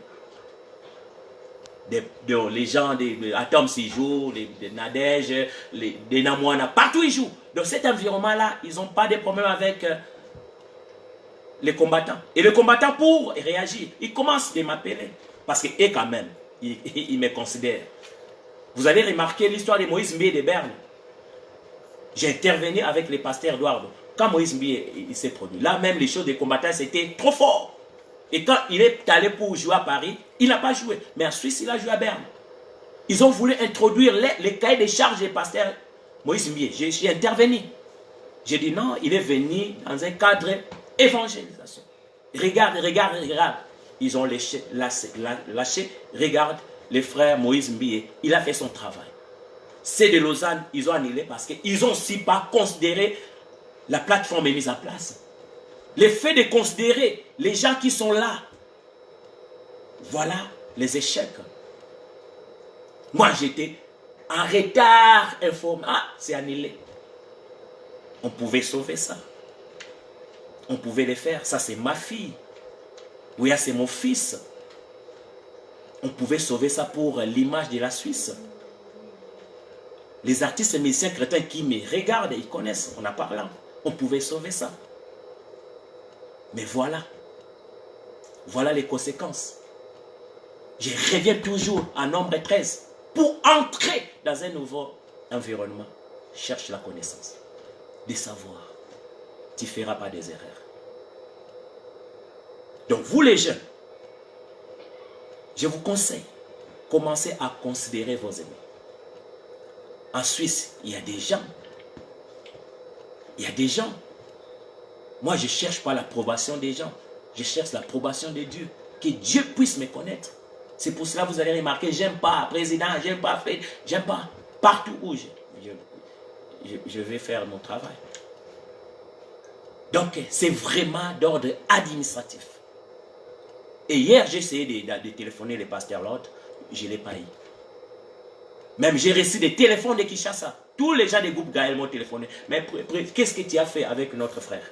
Les gens de Atom s'y jouent, des Nadège, des Namouana, partout ils jouent. Donc cet environnement-là, ils n'ont pas de problème avec les combattants. Et les combattants, pour réagir, ils commencent à m'appeler. Parce qu'eux, quand même, ils me considèrent. Vous allez remarquer l'histoire de Moïse Mbé de Berne. J'ai intervenu avec les pasteurs Eduardo. Quand Moïse Mbé s'est produit, là même les choses des combattants, c'était trop fort. Et quand il est allé pour jouer à Paris, il n'a pas joué. Mais en Suisse, il a joué à Berne. Ils ont voulu introduire les cahiers des charges des pasteurs Moïse Mbé. J'ai intervenu. J'ai dit non, il est venu dans un cadre évangélisation. Regarde. Ils ont lâché. Regarde, les frères Moïse Mbé, il a fait son travail. C'est de Lausanne, ils ont annulé parce qu'ils n'ont aussi pas considéré la plateforme mise en place. Le fait de considérer les gens qui sont là, voilà les échecs. Moi, j'étais en retard informé. Ah, c'est annulé. On pouvait sauver ça. On pouvait le faire. Ça, c'est ma fille. Oui, c'est mon fils. On pouvait sauver ça pour l'image de la Suisse. Les artistes et musiciens chrétiens qui me regardent, ils connaissent, on a parlé. On pouvait sauver ça. Mais voilà. Voilà les conséquences. Je reviens toujours à nombre 13 pour entrer dans un nouveau environnement, cherche la connaissance, de savoir. Tu ne feras pas des erreurs. Donc vous les jeunes, je vous conseille, commencez à considérer vos amis. En Suisse, il y a des gens. Il y a des gens. Moi, je ne cherche pas l'approbation des gens. Je cherche l'approbation de Dieu. Que Dieu puisse me connaître. C'est pour cela que vous allez remarquer, j'aime pas président, j'aime pas Fred, j'aime pas partout où je vais faire mon travail. Donc, c'est vraiment d'ordre administratif. Et hier, j'ai essayé de téléphoner le pasteur Lord, je ne l'ai pas eu. Même j'ai reçu des téléphones de Kinshasa. Tous les gens des groupes Gaël m'ont téléphoné. Mais qu'est-ce que tu as fait avec notre frère?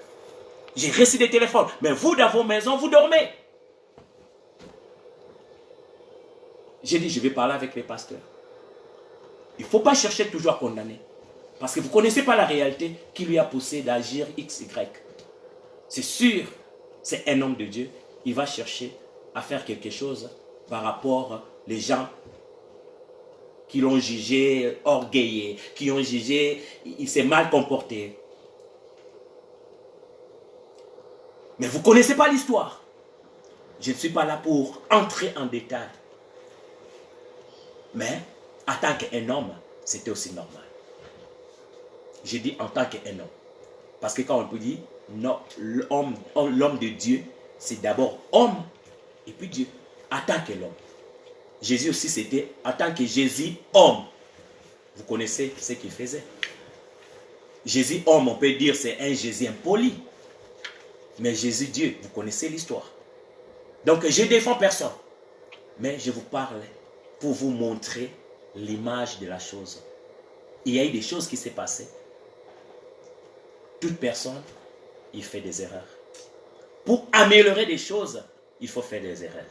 J'ai reçu des téléphones. Mais vous, dans vos maisons, vous dormez. J'ai dit, je vais parler avec les pasteurs. Il ne faut pas chercher toujours à condamner. Parce que vous ne connaissez pas la réalité qui lui a poussé d'agir X, Y. C'est sûr, c'est un homme de Dieu. Il va chercher à faire quelque chose par rapport aux gens qui l'ont jugé orgueilleux, qui ont jugé, il s'est mal comporté. Mais vous ne connaissez pas l'histoire. Je ne suis pas là pour entrer en détail. Mais, en tant qu'un homme, c'était aussi normal. J'ai dit en tant qu'un homme. Parce que quand on peut dire, l'homme de Dieu, c'est d'abord homme et puis Dieu, en tant que l'homme. Jésus aussi, c'était en tant que Jésus, homme. Vous connaissez ce qu'il faisait. Jésus, homme, on peut dire c'est un Jésus impoli. Mais Jésus, Dieu, vous connaissez l'histoire. Donc, je ne défends personne. Mais je vous parle pour vous montrer l'image de la chose. Il y a eu des choses qui s'est passées. Toute personne, il fait des erreurs. Pour améliorer des choses, il faut faire des erreurs.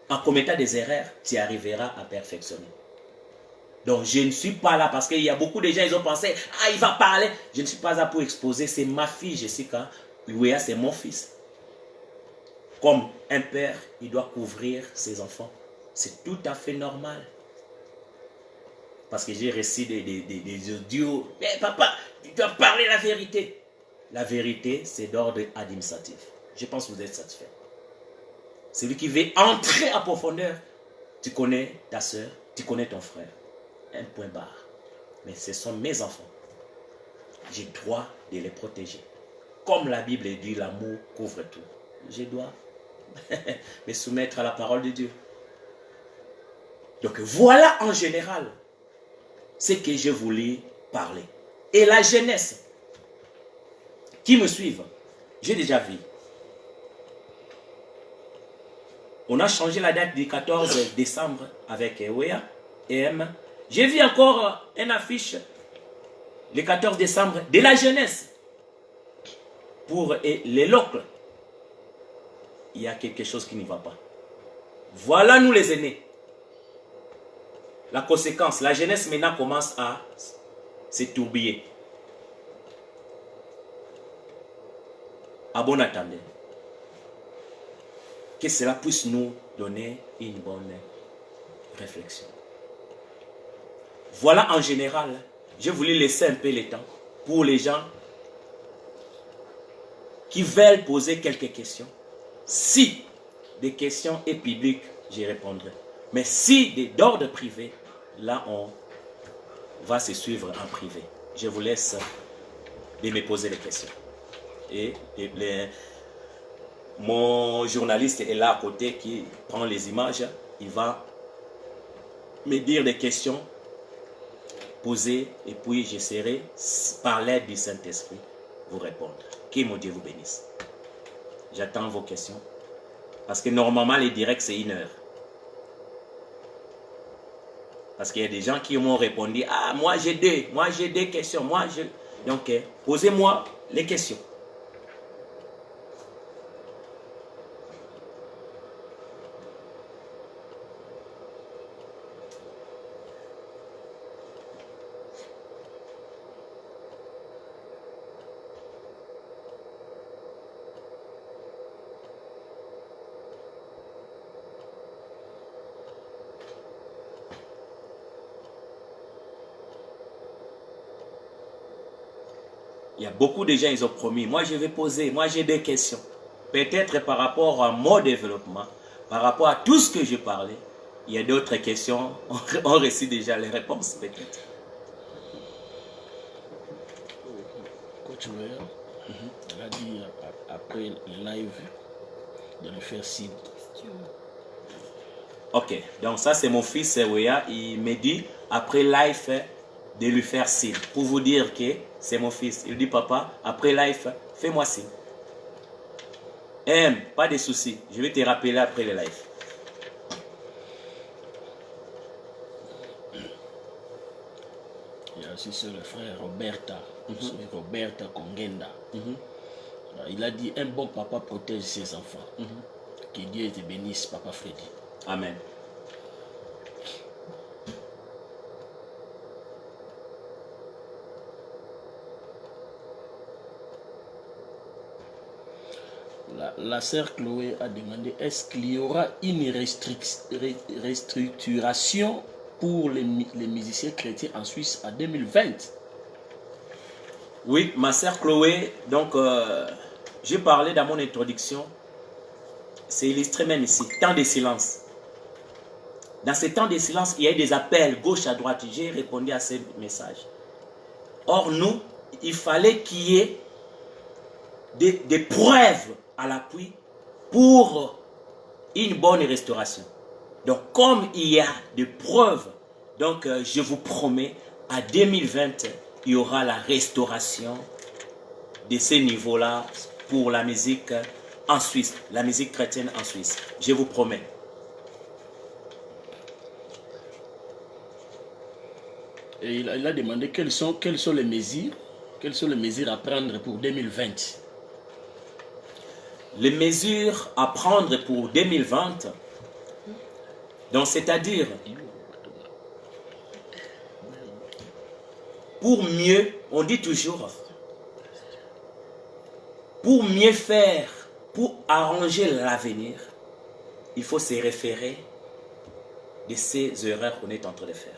En commettant des erreurs, tu arriveras à perfectionner. Donc, je ne suis pas là parce qu'il y a beaucoup de gens, ils ont pensé, ah, il va parler. Je ne suis pas là pour exposer, c'est ma fille, Jessica. Louia, c'est mon fils. Comme un père, il doit couvrir ses enfants. C'est tout à fait normal. Parce que j'ai reçu des audios. Mais papa, tu dois parler la vérité. La vérité, c'est d'ordre administratif. Je pense que vous êtes satisfait. Celui qui veut entrer en profondeur, tu connais ta soeur, tu connais ton frère. Un point barre. Mais ce sont mes enfants. J'ai droit de les protéger. Comme la Bible dit, l'amour couvre tout. Je dois me soumettre à la parole de Dieu. Donc voilà en général ce que je voulais parler. Et la jeunesse qui me suivent, j'ai déjà vu. On a changé la date du 14 décembre avec Wea et M. J'ai vu encore une affiche le 14 décembre de la jeunesse. Pour les locaux, il y a quelque chose qui ne va pas. Voilà nous les aînés. La conséquence, la jeunesse maintenant commence à se tourbiller. À bon attendant. Que cela puisse nous donner une bonne réflexion. Voilà en général, je voulais laisser un peu le temps pour les gens qui veulent poser quelques questions. Si des questions est publiques, j'y répondrai. Mais si d'ordre privé, là on va se suivre en privé. Je vous laisse de me poser les questions. Et mon journaliste est là à côté qui prend les images. Il va me dire des questions posées et puis j'essaierai par l'aide du Saint-Esprit vous répondre. Que mon Dieu vous bénisse. J'attends vos questions. Parce que normalement, les directs, c'est 1 heure. Parce qu'il y a des gens qui m'ont répondu, ah, moi j'ai deux questions. Donc, posez-moi les questions. Il y a beaucoup de gens, ils ont promis. Moi, je vais poser. Moi, j'ai des questions. Peut-être par rapport à mon développement, par rapport à tout ce que je parlais, il y a d'autres questions. On reçoit déjà les réponses, peut-être. Coach Loya, elle a dit après le live de le faire signe. Ok, donc ça c'est mon fils Weya. Il me dit après live de lui faire signe. Pour vous dire que c'est mon fils. Il dit papa, après live, fais-moi signe. Pas de soucis. Je vais te rappeler après le live. Il y a aussi le frère Roberta. Roberta Kongenda. Il a dit un bon papa protège ses enfants. Que Dieu te bénisse, papa Freddy. Amen. La sœur Chloé a demandé, est-ce qu'il y aura une restructuration pour les musiciens chrétiens en Suisse en 2020? Oui, ma sœur Chloé, donc j'ai parlé dans mon introduction, c'est illustré même ici, temps de silence. Dans ces temps de silence, il y a eu des appels gauche à droite, j'ai répondu à ces messages. Or nous, il fallait qu'il y ait des preuves à l'appui pour une bonne restauration. Donc comme il y a des preuves, donc je vous promets, à 2020, il y aura la restauration de ces niveaux-là pour la musique en Suisse, la musique chrétienne en Suisse. Je vous promets. Et il a demandé quelles sont les mesures à prendre pour 2020. Les mesures à prendre pour 2020, donc c'est-à-dire pour mieux, on dit toujours, pour mieux faire, pour arranger l'avenir, il faut se référer de ces erreurs qu'on est en train de faire.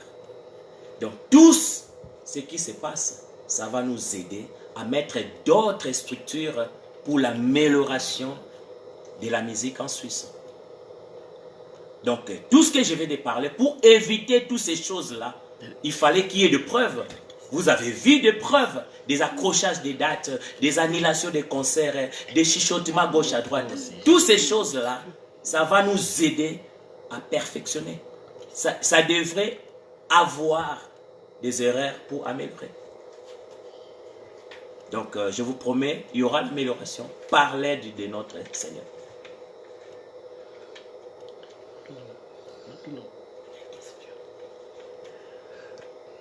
Donc tout ce qui se passe, ça va nous aider à mettre d'autres structures pour l'amélioration de la musique en Suisse. Donc, tout ce que je vais de parler, pour éviter toutes ces choses-là, il fallait qu'il y ait des preuves. Vous avez vu des preuves, des accrochages des dates, des annulations des concerts, des chuchotements gauche à droite. Toutes ces choses-là, ça va nous aider à perfectionner. Ça devrait avoir des erreurs pour améliorer. Donc, je vous promets, il y aura l'amélioration par l'aide de notre Seigneur.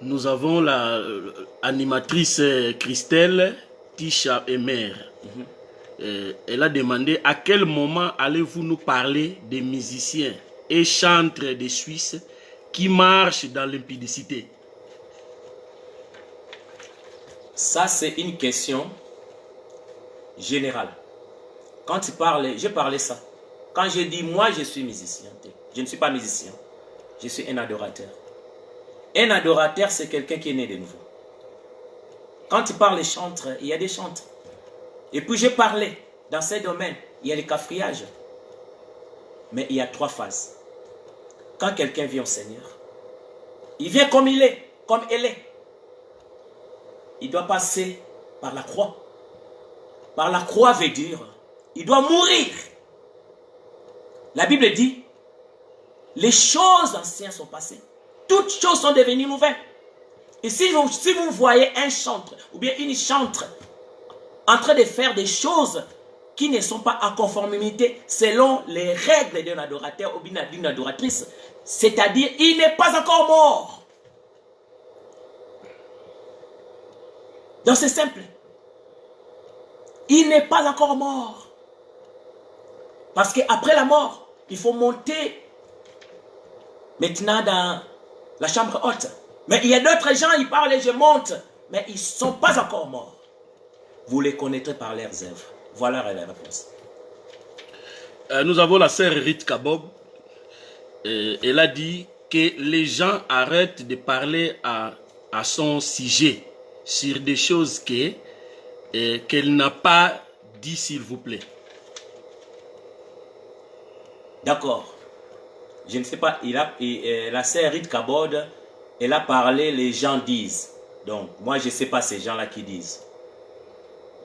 Nous avons l'animatrice Christelle Tisha Emer. Elle a demandé à quel moment allez-vous nous parler des musiciens et chantres de Suisse qui marchent dans l'impudicité. Ça, c'est une question générale. Quand tu parles, j'ai parlé ça. Quand je dis, moi, je suis musicien, je ne suis pas musicien. Je suis un adorateur. Un adorateur, c'est quelqu'un qui est né de nouveau. Quand tu parles des chantres, il y a des chantres. Et puis, j'ai parlé dans ces domaines. Il y a le cafriage. Mais il y a 3 phases. Quand quelqu'un vient au Seigneur, il vient comme il est, comme elle est. Il doit passer par la croix. Par la croix veut dire, il doit mourir. La Bible dit, les choses anciennes sont passées. Toutes choses sont devenues nouvelles. Et si vous voyez un chantre ou bien une chantre en train de faire des choses qui ne sont pas en conformité selon les règles d'un adorateur ou d'une adoratrice, c'est-à-dire il n'est pas encore mort. Donc c'est simple. Il n'est pas encore mort. Parce qu'après la mort, il faut monter maintenant dans la chambre haute. Mais il y a d'autres gens, ils parlent et je monte. Mais ils ne sont pas encore morts. Vous les connaîtrez par leurs œuvres. Voilà la réponse. Nous avons la sœur Rite Kabob. Elle a dit que les gens arrêtent de parler à son sujet sur des choses que qu'elle n'a pas dit, s'il vous plaît. D'accord. Je ne sais pas, la sœur Rite Kabod, elle a parlé, les gens disent. Donc, moi, je ne sais pas ces gens-là qui disent.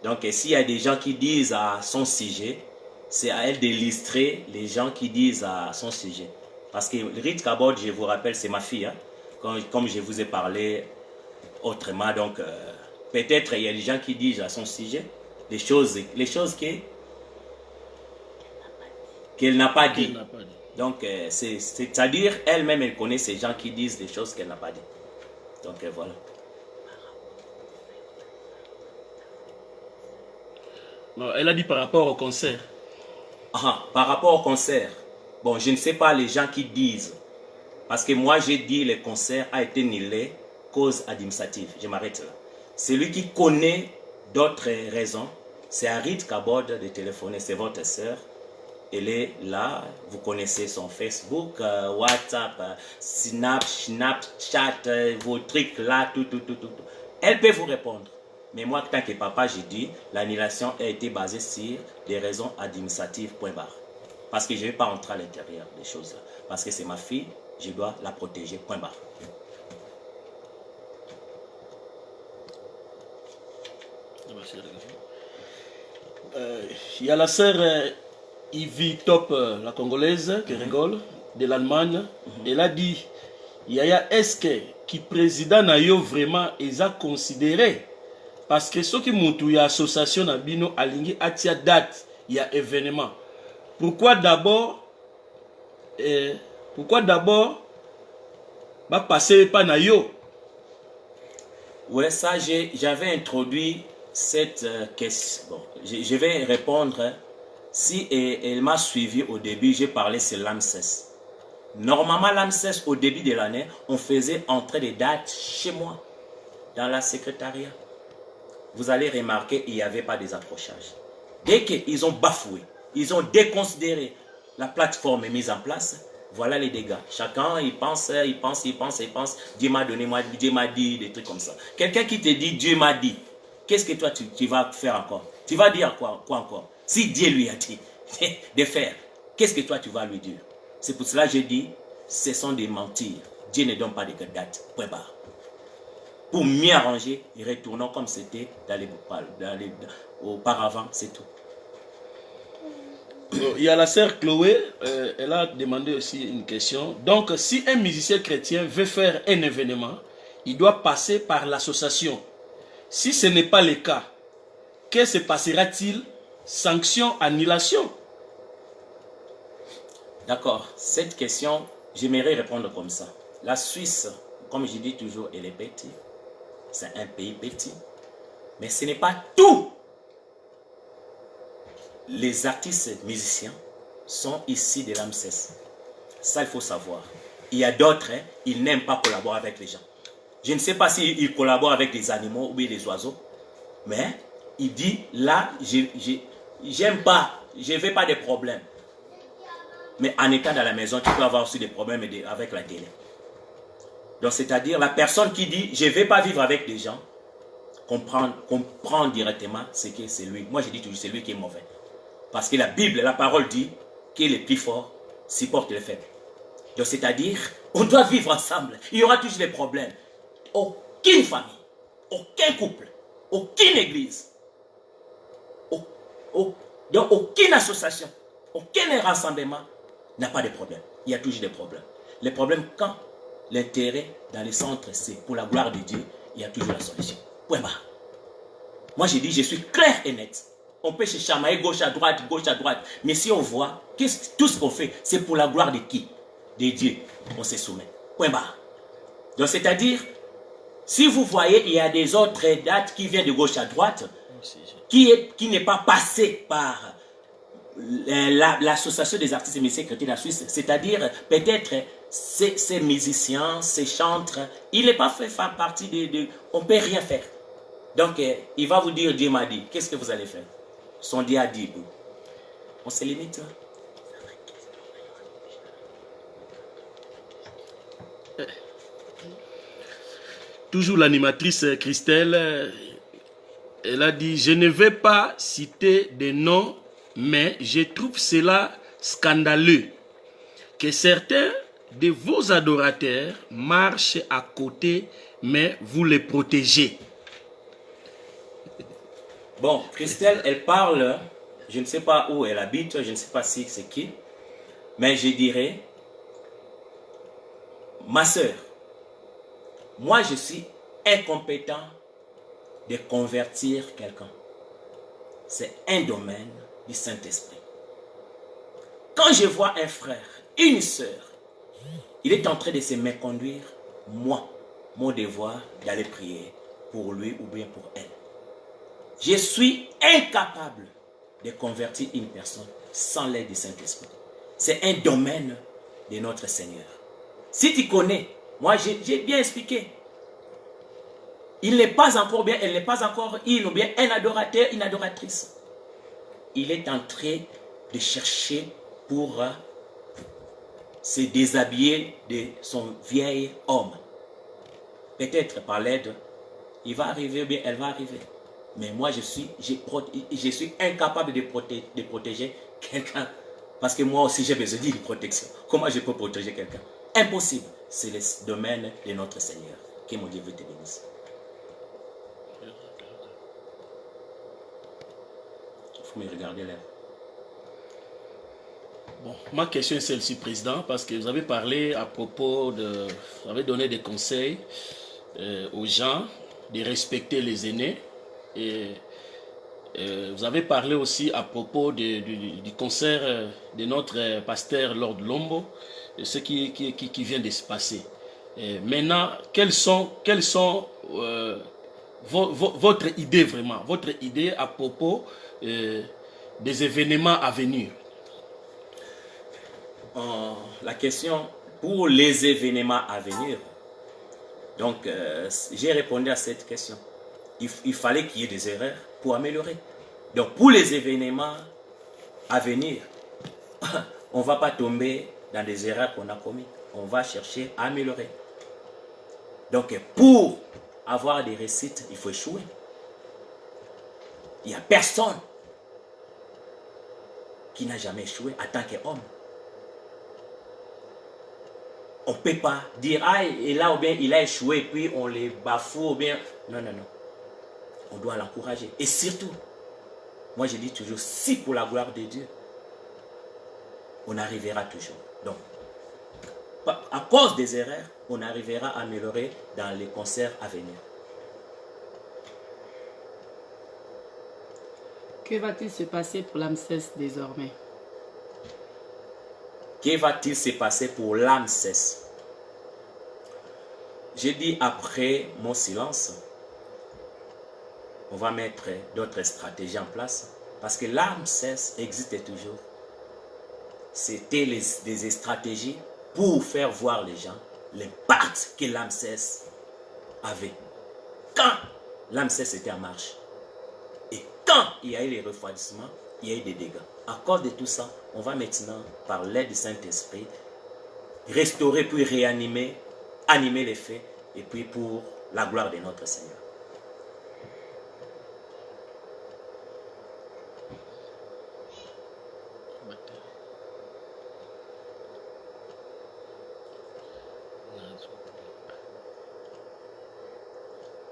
Donc, s'il y a des gens qui disent à son sujet, c'est à elle d'illustrer les gens qui disent à son sujet. Parce que Rite Kabod, je vous rappelle, c'est ma fille. Hein, comme je vous ai parlé autrement. Donc, peut-être il y a des gens qui disent à son sujet les choses qu'elle n'a pas dit. Donc, c'est-à-dire, elle-même, elle connaît ces gens qui disent des choses qu'elle n'a pas dit. Donc, voilà. Non, elle a dit par rapport au concert. Ah, par rapport au concert. Bon, je ne sais pas les gens qui disent. Parce que moi, j'ai dit le concert a été annulé, cause administrative. Je m'arrête là. Celui qui connaît d'autres raisons, c'est à Rite Kabod de téléphoner, c'est votre sœur. Elle est là, vous connaissez son Facebook, WhatsApp, Snapchat, vos trucs là, tout. Elle peut vous répondre. Mais moi, tant que papa, j'ai dit, l'annulation a été basée sur des raisons administratives, point barre. Parce que je ne vais pas entrer à l'intérieur des choses là. Parce que c'est ma fille, je dois la protéger, point barre. Il y a la sœur Ivy Top, la congolaise, qui rigole, de l'Allemagne. Elle a dit, Yaya, est-ce que qui président na yo vraiment ils a considéré parce que ceux qui montent il y a association na bino alingi atia date il y a événement. Pourquoi d'abord va passer pas na yo? Ouais, ça j'avais introduit cette question. Bon, je vais répondre. Si elle m'a suivi au début, j'ai parlé sur l'AMSES. Normalement, l'AMSES, au début de l'année, on faisait entrer des dates chez moi, dans la secrétariat. Vous allez remarquer, il n'y avait pas des accrochages. Dès qu'ils ont bafoué, ils ont déconsidéré la plateforme mise en place, voilà les dégâts. Chacun, il pense. Dieu m'a donné, Dieu m'a dit, des trucs comme ça. Quelqu'un qui te dit, Dieu m'a dit, qu'est-ce que toi, tu vas faire encore? Tu vas dire quoi encore? Si Dieu lui a dit de faire, qu'est-ce que toi, tu vas lui dire? C'est pour cela que je dis, ce sont des mentirs. Dieu ne donne pas de date. Point barre. Pour mieux arranger, retournons comme c'était auparavant, c'est tout. Il y a la sœur Chloé, elle a demandé aussi une question. Donc, si un musicien chrétien veut faire un événement, il doit passer par l'association. Si ce n'est pas le cas, que se passera-t-il? Sanction, annulation? D'accord. Cette question, j'aimerais répondre comme ça. La Suisse, comme je dis toujours, elle est petite. C'est un pays petit. Mais ce n'est pas tout. Les artistes musiciens sont ici de l'AMSES. Ça, il faut savoir. Il y a d'autres, hein, ils n'aiment pas collaborer avec les gens. Je ne sais pas s'ils collaborent avec des animaux ou bien des oiseaux. Mais il dit, là, j'aime pas, je ne veux pas de problèmes. Mais en étant dans la maison, tu peux avoir aussi des problèmes avec la télé. Donc, c'est-à-dire, la personne qui dit, je ne vais pas vivre avec des gens, comprend directement ce que c'est lui. Moi, je dis toujours, c'est lui qui est mauvais. Parce que la Bible, la parole dit, que les plus forts supportent les faibles. Donc, c'est-à-dire, on doit vivre ensemble. Il y aura toujours des problèmes. Aucune famille, aucun couple, aucune église, donc aucune association, aucun rassemblement n'a pas de problème. Il y a toujours des problèmes. Les problèmes, quand l'intérêt dans les centres, c'est pour la gloire de Dieu, il y a toujours la solution. Point barre. Moi, j'ai dit, je suis clair et net. On peut se chamailler gauche à droite. Mais si on voit, tout ce qu'on fait, c'est pour la gloire de qui? De Dieu. On se soumet. Point barre. Donc, c'est-à-dire, si vous voyez, il y a des autres dates qui viennent de gauche à droite, qui n'est pas passé par l'association des artistes et musiciens chrétiens de la Suisse, c'est-à-dire peut-être ces musiciens, ces chantres, il n'est pas fait partie on ne peut rien faire. Donc, il va vous dire, Dieu m'a dit, qu'est-ce que vous allez faire? Son Dieu a dit, on se limite là. Toujours l'animatrice Christelle, Elle a dit, je ne vais pas citer des noms, mais je trouve cela scandaleux que certains de vos adorateurs marchent à côté, mais vous les protégez. Bon, Christelle, elle parle, je ne sais pas où elle habite, je ne sais pas si c'est qui, mais je dirais, ma soeur, moi je suis incompétent de convertir quelqu'un. C'est un domaine du Saint-Esprit. Quand je vois un frère, une sœur, il est en train de se méconduire, moi, mon devoir d'aller prier pour lui ou bien pour elle. Je suis incapable de convertir une personne sans l'aide du Saint-Esprit. C'est un domaine de notre Seigneur. Si tu connais, moi j'ai bien expliqué. Il n'est pas encore bien, elle n'est pas encore une ou bien un adorateur, une adoratrice. Il est en train de chercher pour se déshabiller de son vieil homme. Peut-être par l'aide, il va arriver ou bien elle va arriver. Mais moi, je suis incapable de protéger quelqu'un. Parce que moi aussi, j'ai besoin d'une protection. Comment je peux protéger quelqu'un? Impossible. C'est le domaine de notre Seigneur. Que mon Dieu vous te bénisse. Il faut me regarder là. Bon, ma question est celle-ci, Président, parce que vous avez parlé à propos de... Vous avez donné des conseils aux gens de respecter les aînés. Et vous avez parlé aussi à propos du concert de notre pasteur Lord Lombo, ce qui vient de se passer. Maintenant, quelles sont votre idée vraiment, votre idée à propos des événements à venir? La question pour les événements à venir, donc j'ai répondu à cette question. Il fallait qu'il y ait des erreurs pour améliorer. Donc pour les événements à venir, on ne va pas tomber dans des erreurs qu'on a commises. On va chercher à améliorer. Donc pour avoir des réussites, il faut échouer. Il n'y a personne qui n'a jamais échoué en tant qu'homme. On ne peut pas dire, ah, et là, ou bien il a échoué, puis on les bafoue, ou bien... Non, non, non. On doit l'encourager. Et surtout, moi je dis toujours, si pour la gloire de Dieu, on arrivera toujours. Donc, à cause des erreurs, on arrivera à améliorer dans les concerts à venir. Que va-t-il se passer pour l'AMSES désormais? Que va-t-il se passer pour l'AMSES? J'ai dit après mon silence, on va mettre d'autres stratégies en place parce que l'AMSES existe toujours. C'était des stratégies pour faire voir les gens l'impact que l'AMSES avait. Quand l'AMSES était en marche et quand il y a eu les refroidissements, il y a eu des dégâts. À cause de tout ça, on va maintenant, par l'aide du Saint-Esprit, restaurer puis réanimer, animer les faits et puis pour la gloire de notre Seigneur.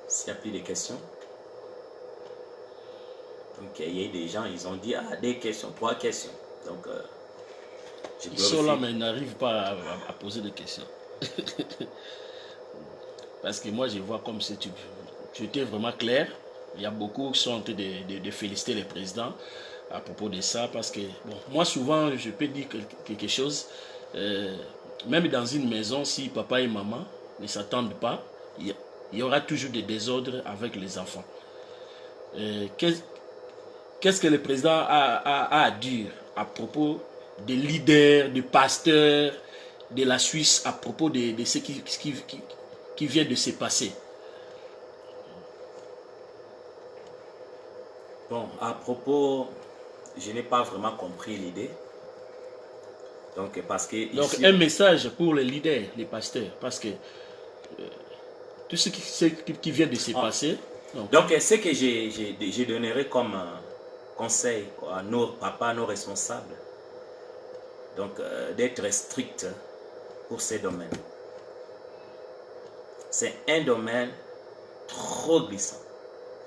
S'il n'y a plus de questions. Donc il y a des gens, ils ont dit, ah, des questions, 3 questions. Donc, ils sont là, mais ils n'arrivent pas à poser des questions. Parce que moi, je vois comme si tu étais vraiment clair. Il y a beaucoup qui sont en train de féliciter le président à propos de ça. Parce que, bon, moi, souvent, je peux dire quelque chose. Même dans une maison, si papa et maman ne s'attendent pas, il y aura toujours des désordres avec les enfants. Qu'est-ce que le président a à dire à propos des leaders, des pasteurs de la Suisse, à propos de ce qui vient de se passer? Bon, à propos, je n'ai pas vraiment compris l'idée. Donc, parce que donc ici, un message pour les leaders, les pasteurs, parce que tout ce qui vient de se passer, Donc, ce que je donnerai comme conseil à nos papas, nos responsables, donc d'être strict pour ces domaines. C'est un domaine trop glissant.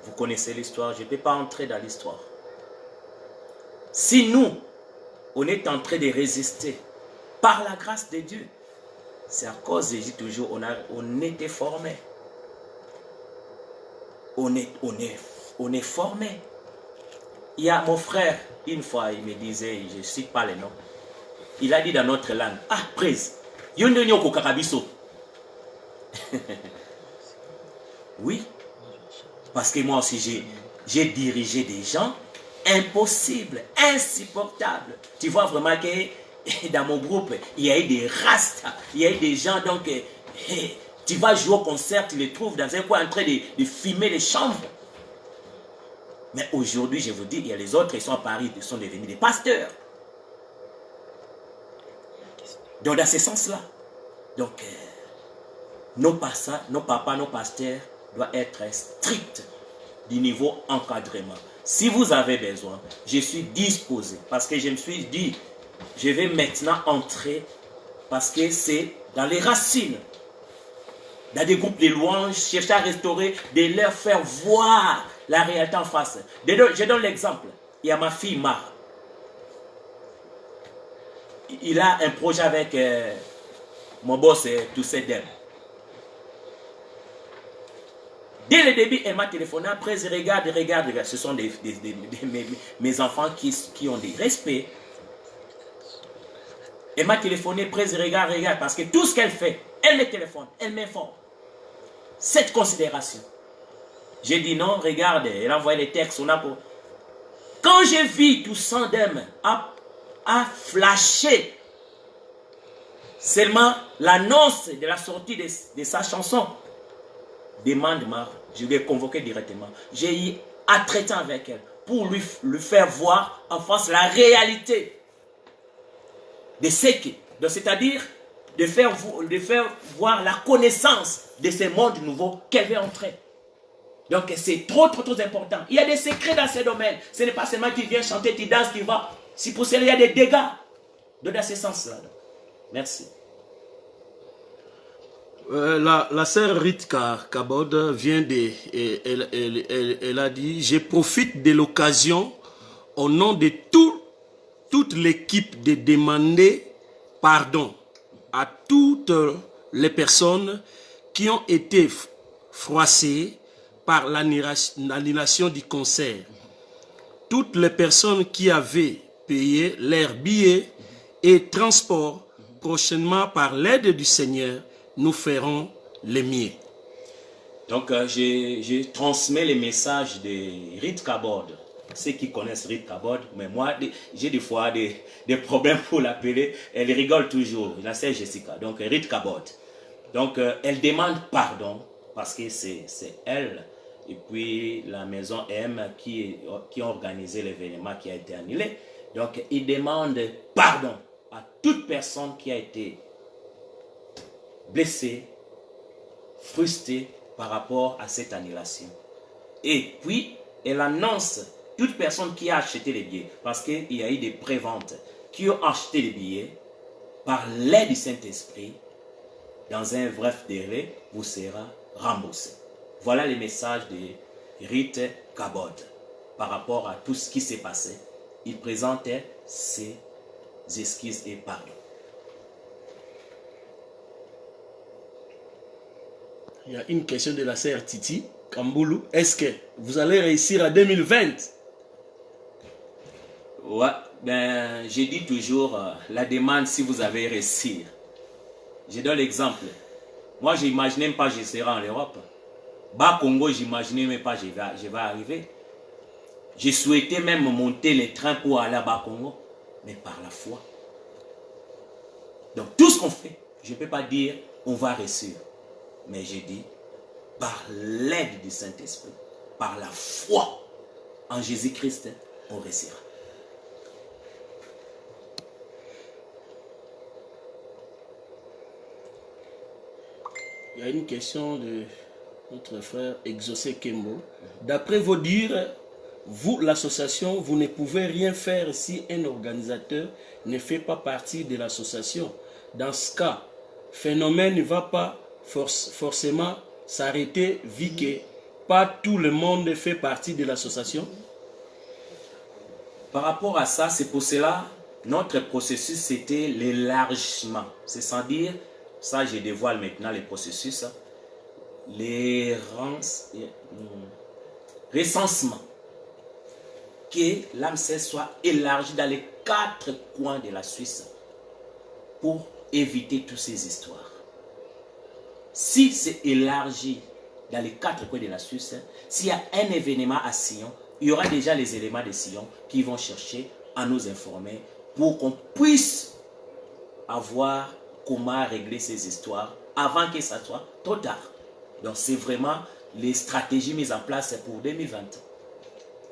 Vous connaissez l'histoire, je ne peux pas entrer dans l'histoire. Si nous, on est en train de résister par la grâce de Dieu, c'est à cause, je dis toujours, on était formé. On est formé. Il y a mon frère, une fois, il me disait, je ne cite pas les noms, il a dit dans notre langue, ah, prise, yondonyo kakabiso. Oui, parce que moi aussi, j'ai dirigé des gens impossibles, insupportables. Tu vois vraiment que dans mon groupe, il y a eu des rastas, il y a eu des gens, donc, tu vas jouer au concert, tu les trouves dans un coin en train de filmer les chambres. Mais aujourd'hui, je vous dis, il y a les autres, ils sont à Paris, ils sont devenus des pasteurs. Donc, dans ce sens-là, donc, nos papas, nos pasteurs doivent être stricts du niveau encadrement. Si vous avez besoin, je suis disposé, parce que je me suis dit, je vais maintenant entrer, parce que c'est dans les racines, dans des groupes de louanges, chercher à restaurer, de leur faire voir la réalité en face. Je donne l'exemple. Il y a ma fille Mar. Il a un projet avec mon boss, Toussaint Dem. Dès le début, elle m'a téléphoné. Après, regarde. Ce sont mes enfants qui ont des respects. Elle m'a téléphoné, presse, regarde, parce que tout ce qu'elle fait, elle me téléphone, elle m'informe. Cette considération. J'ai dit non, regarde, elle a envoyé les textes. Quand j'ai vu Toussaint Dem a flashé seulement l'annonce de la sortie de sa chanson, demande-moi, je l'ai convoqué directement. J'ai eu à traiter avec elle pour lui faire voir en face la réalité de ce qui, c'est-à-dire de faire voir la connaissance de ce monde nouveau qu'elle veut entrer. Donc c'est trop important. Il y a des secrets dans ce domaine. Ce n'est pas seulement tu viens chanter, tu danses, tu vas. Si pour cela il y a des dégâts. Donc dans ce sens-là. Merci. La sœur Ritka Kabod vient elle a dit, je profite de l'occasion au nom de toute l'équipe de demander pardon à toutes les personnes qui ont été froissées par l'annulation du concert. Toutes les personnes qui avaient payé leurs billets et transport, prochainement par l'aide du Seigneur, nous ferons le mieux. Donc, je transmets les messages de Rit Kabod. Ceux qui connaissent Rit Kabod, mais moi, j'ai des fois des problèmes pour l'appeler. Elle rigole toujours, la sœur Jessica. Donc, Rit Kabod. Donc, elle demande pardon parce que c'est elle et puis la maison M qui a organisé l'événement qui a été annulé. Donc, il demande pardon à toute personne qui a été blessée, frustrée par rapport à cette annulation. Et puis, elle annonce toute personne qui a acheté les billets, parce qu'il y a eu des préventes, qui ont acheté les billets, par l'aide du Saint-Esprit, dans un bref délai, vous sera remboursé. Voilà les messages de Rit Kabod par rapport à tout ce qui s'est passé. Il présentait ses excuses et pardon. Il y a une question de la sœur Titi Kamboulou. Est-ce que vous allez réussir à 2020? Ouais, ben, je dis toujours la demande si vous avez réussi. Je donne l'exemple. Moi, je n'imaginais même pas que je serai en Europe. Bas Congo, j'imaginais même pas que je vais arriver. Je souhaitais même monter les trains pour aller à Bas Congo, mais par la foi. Donc, tout ce qu'on fait, je ne peux pas dire on va réussir. Mais j'ai dit, par l'aide du Saint-Esprit, par la foi en Jésus-Christ, on réussira. Il y a une question de Notre frère Exaucé Kembo. D'après vos dires, vous, l'association, vous ne pouvez rien faire si un organisateur ne fait pas partie de l'association. Dans ce cas, le phénomène ne va pas forcément s'arrêter vu que pas tout le monde fait partie de l'association. Par rapport à ça, c'est pour cela, notre processus, c'était l'élargissement. C'est sans dire, ça je dévoile maintenant les processus, les recensements. Que l'AMSES soit élargi dans les 4 coins de la Suisse pour éviter toutes ces histoires. Si c'est élargi dans les 4 coins de la Suisse, s'il y a un événement à Sion, il y aura déjà les éléments de Sion qui vont chercher à nous informer pour qu'on puisse avoir comment régler ces histoires avant que ça soit trop tard. Donc c'est vraiment les stratégies mises en place pour 2020.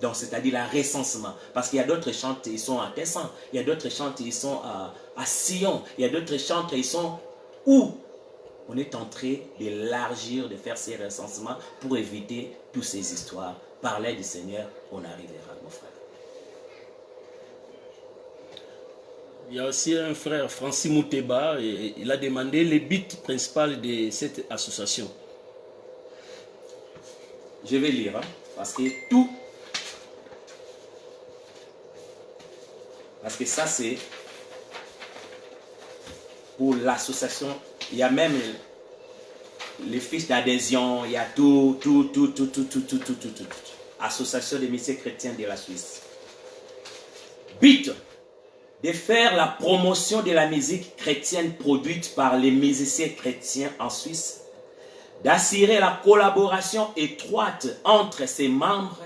Donc c'est-à-dire la recensement. Parce qu'il y a d'autres chantres, ils sont à Tessan, il y a d'autres chantres, ils sont à Sion, il y a d'autres chantres, ils sont où? On est en train d'élargir, de faire ces recensements pour éviter toutes ces histoires. Par l'aide du Seigneur, on arrivera, mon frère. Il y a aussi un frère, Francis Mouteba, et il a demandé les buts principaux de cette association. Je vais lire, hein, parce que tout... Parce que ça, c'est pour l'association. Il y a même les fiches d'adhésion, il y a tout. Association des musiciens chrétiens de la Suisse. But de faire la promotion de la musique chrétienne produite par les musiciens chrétiens en Suisse, d'assurer la collaboration étroite entre ses membres,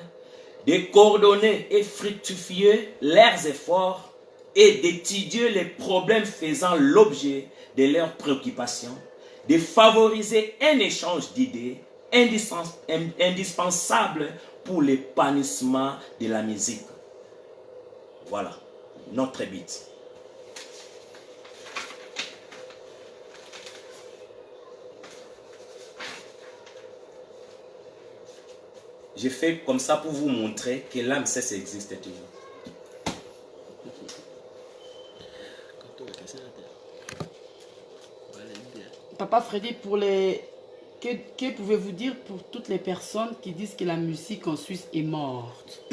de coordonner et fructifier leurs efforts et d'étudier les problèmes faisant l'objet de leurs préoccupations, de favoriser un échange d'idées indispensable pour l'épanouissement de la musique. Voilà notre but. J'ai fait comme ça pour vous montrer que l'AMSES existe toujours. Papa Freddy, pour les... que pouvez-vous dire pour toutes les personnes qui disent que la musique en Suisse est morte?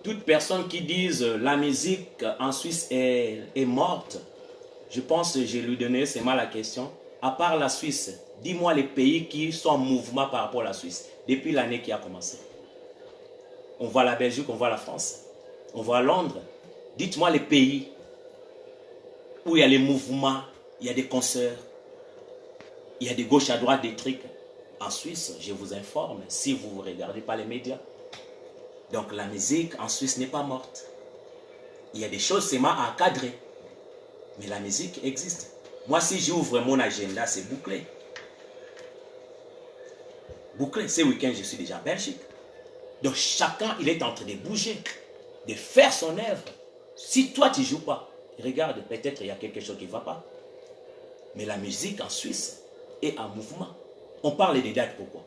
Toute personne qui disent la musique en Suisse est morte, je pense que je lui donnais seulement la question. À part la Suisse, dis-moi les pays qui sont en mouvement par rapport à la Suisse depuis l'année qui a commencé. On voit la Belgique, on voit la France, on voit Londres. Dites-moi les pays où il y a les mouvements, il y a des concerts, il y a des gauches à droite, des trucs. En Suisse, je vous informe, si vous ne regardez pas les médias. Donc la musique en Suisse n'est pas morte. Il y a des choses seulement à cadrer. Mais la musique existe. Moi, si j'ouvre mon agenda, c'est bouclé. Bouclé. Ce week-end, je suis déjà en Belgique. Donc chacun, il est en train de bouger, de faire son œuvre. Si toi, tu ne joues pas, regarde, peut-être il y a quelque chose qui ne va pas. Mais la musique en Suisse est en mouvement. On parle des dates, pourquoi?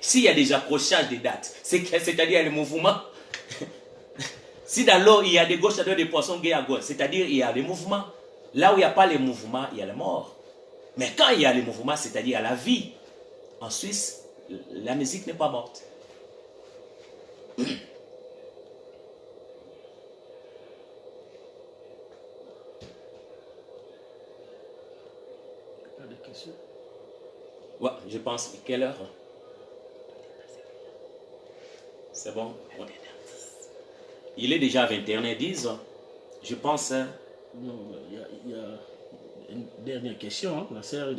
S'il y a des accrochages des dates, c'est-à-dire le mouvement. Si dans l'eau, il y a des gauches à droite, des poissons gays à gauche, c'est-à-dire il y a des mouvements. Là où il n'y a pas les mouvements, il y a la mort. Mais quand il y a les mouvements, c'est-à-dire il y a la vie. En Suisse, la musique n'est pas morte. Ouais, je pense. Quelle heure? C'est bon? Ouais. Il est déjà 21h10. Je pense. Non, il y a une dernière question. Hein. La sœur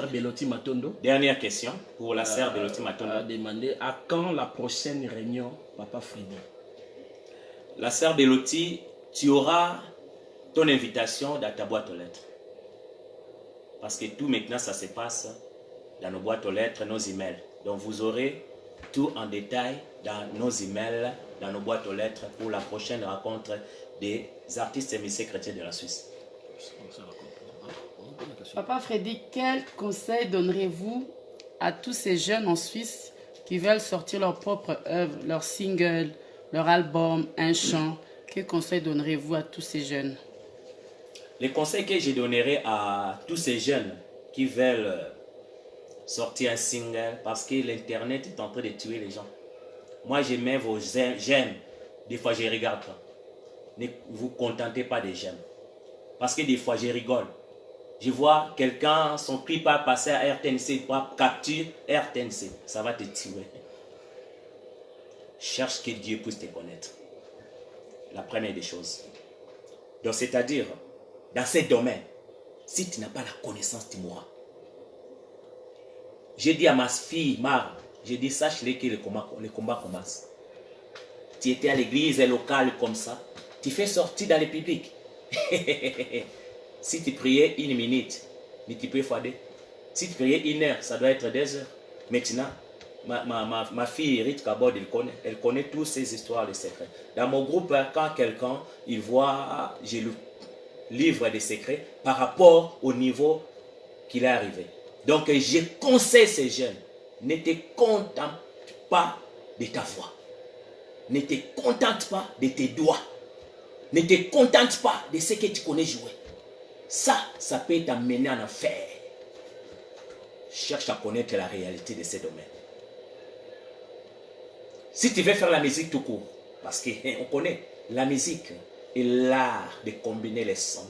Beloti Matondo. Dernière question pour la sœur Beloti Matondo. A demandé à quand la prochaine réunion, Papa Freddy? La sœur Beloti, tu auras ton invitation dans ta boîte aux lettres. Parce que tout maintenant, ça se passe dans nos boîtes aux lettres, nos emails. Donc vous aurez tout en détail dans nos emails, dans nos boîtes aux lettres pour la prochaine rencontre des artistes et musiciens chrétiens de la Suisse. Papa Freddy, quel conseil donnerez-vous à tous ces jeunes en Suisse qui veulent sortir leur propre œuvre, leur single, leur album, un chant, quel conseil donnerez-vous à tous ces jeunes? Les conseils que je donnerai à tous ces jeunes qui veulent sortir un single, parce que l'internet est en train de tuer les gens. Moi, j'aimais vos j'aime. Des fois, je regarde pas. Ne vous contentez pas des j'aime. Parce que des fois, je rigole. Je vois quelqu'un, son clip a passé à RTNC, capture RTNC. Ça va te tuer. Cherche que Dieu puisse te connaître. La première des choses. Donc, c'est-à-dire, dans ce domaine, si tu n'as pas la connaissance, tu mourras. J'ai dit à ma fille, Mara, j'ai dit, sache-le que le combat commence. Tu étais à l'église locale comme ça, tu fais sortir dans le public. Si tu priais 1 minute, multiplié fois 2. Si tu priais 1 heure, ça doit être 2 heures. Maintenant, ma fille Rita Kabod, elle connaît toutes ces histoires, les secrets. Dans mon groupe, quand quelqu'un, il voit, je lui livre des secrets par rapport au niveau qu'il est arrivé. Donc, je conseille ces jeunes, ne te contente pas de ta voix. Ne te contente pas de tes doigts. Ne te contente pas de ce que tu connais jouer. Ça peut t'amener en enfer. Cherche à connaître la réalité de ces domaines. Si tu veux faire la musique tout court, parce qu'on connaît, la musique est l'art de combiner les sons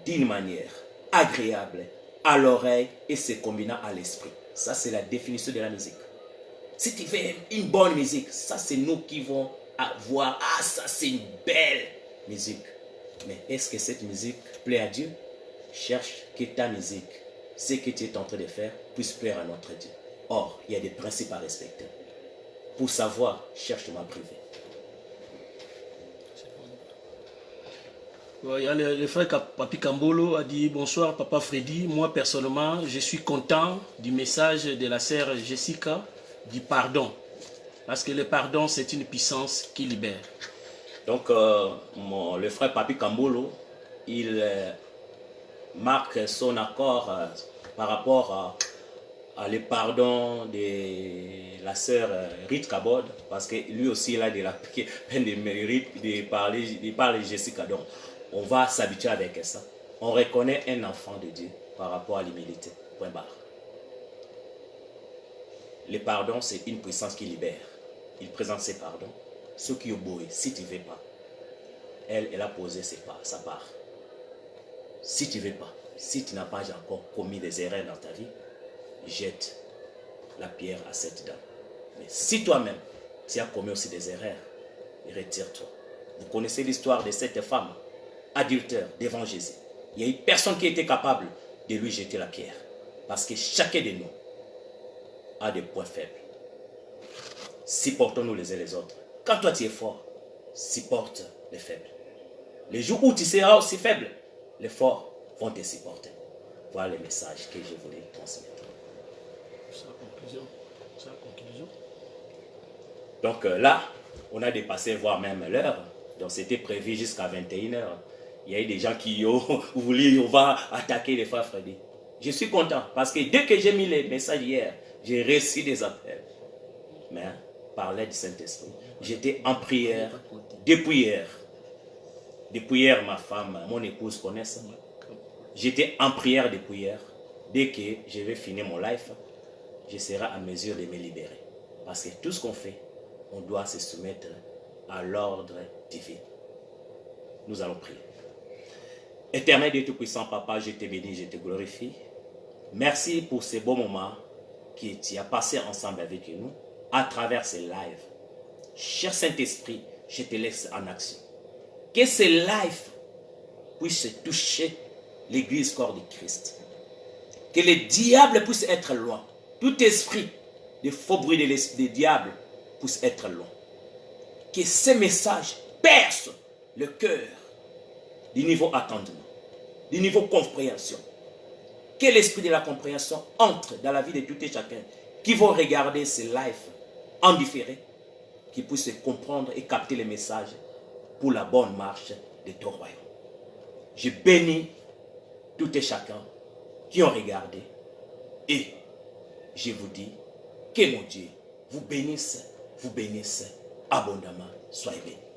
d'une manière agréable à l'oreille et se combinant à l'esprit. Ça, c'est la définition de la musique. Si tu veux une bonne musique, ça, c'est nous qui vont voir, ah, ça, c'est une belle musique. Mais est-ce que cette musique plaît à Dieu? Cherche que ta musique, ce que tu es en train de faire, puisse plaire à notre Dieu. Or, il y a des principes à respecter. Pour savoir, cherche-moi privé. Il y a le frère Papi Kambolo a dit bonsoir Papa Freddy. Moi personnellement, je suis content du message de la sœur Jessica du pardon. Parce que le pardon, c'est une puissance qui libère. Donc, le frère Papi Kambolo, il marque son accord par rapport à le pardon de la sœur Rita Kabod, parce que lui aussi il a de mérite de parler de Jessica. Donc, on va s'habituer avec ça. On reconnaît un enfant de Dieu par rapport à l'humilité. Point barre. Le pardon, c'est une puissance qui libère. Il présente ses pardons. Ceux qui obéissent, si tu ne veux pas, elle a posé sa part. Si tu ne veux pas, si tu n'as pas encore commis des erreurs dans ta vie, jette la pierre à cette dame. Mais si toi-même, tu as commis aussi des erreurs, retire-toi. Vous connaissez l'histoire de cette femme, adultère, devant Jésus. Il y a eu personne qui était capable de lui jeter la pierre. Parce que chacun de nous a des points faibles. Supportons-nous les uns les autres. Quand toi tu es fort, supporte les faibles. Les jours où tu seras aussi faible, les forts vont te supporter. Voilà le message que je voulais transmettre. C'est la conclusion. Donc là, on a dépassé voire même l'heure. Donc c'était prévu jusqu'à 21h. Il y a eu des gens qui ont voulu, on va attaquer les frères Freddy. Je suis content parce que dès que j'ai mis les messages hier, j'ai reçu des appels. Mais par l'aide du Saint-Esprit, j'étais en prière depuis hier. Depuis hier, ma femme, mon épouse connaît ça. J'étais en prière depuis hier. Dès que je vais finir mon life, je serai à mesure de me libérer. Parce que tout ce qu'on fait, on doit se soumettre à l'ordre divin. Nous allons prier. Éternel Dieu Tout-Puissant, Papa, je te bénis, je te glorifie. Merci pour ces beaux moments que tu as passés ensemble avec nous à travers ces lives. Cher Saint-Esprit, je te laisse en action. Que ces lives puissent toucher l'église corps de Christ. Que le diable puisse être loin. Tout esprit de faux bruit de diable puisse être loin. Que ces messages percent le cœur du niveau attendement, du niveau compréhension. Que l'esprit de la compréhension entre dans la vie de tout et chacun qui vont regarder ces lives en différé, qui puissent comprendre et capter les messages pour la bonne marche de ton royaume. Je bénis tout et chacun qui ont regardé et je vous dis que mon Dieu vous bénisse abondamment. Soyez bénis.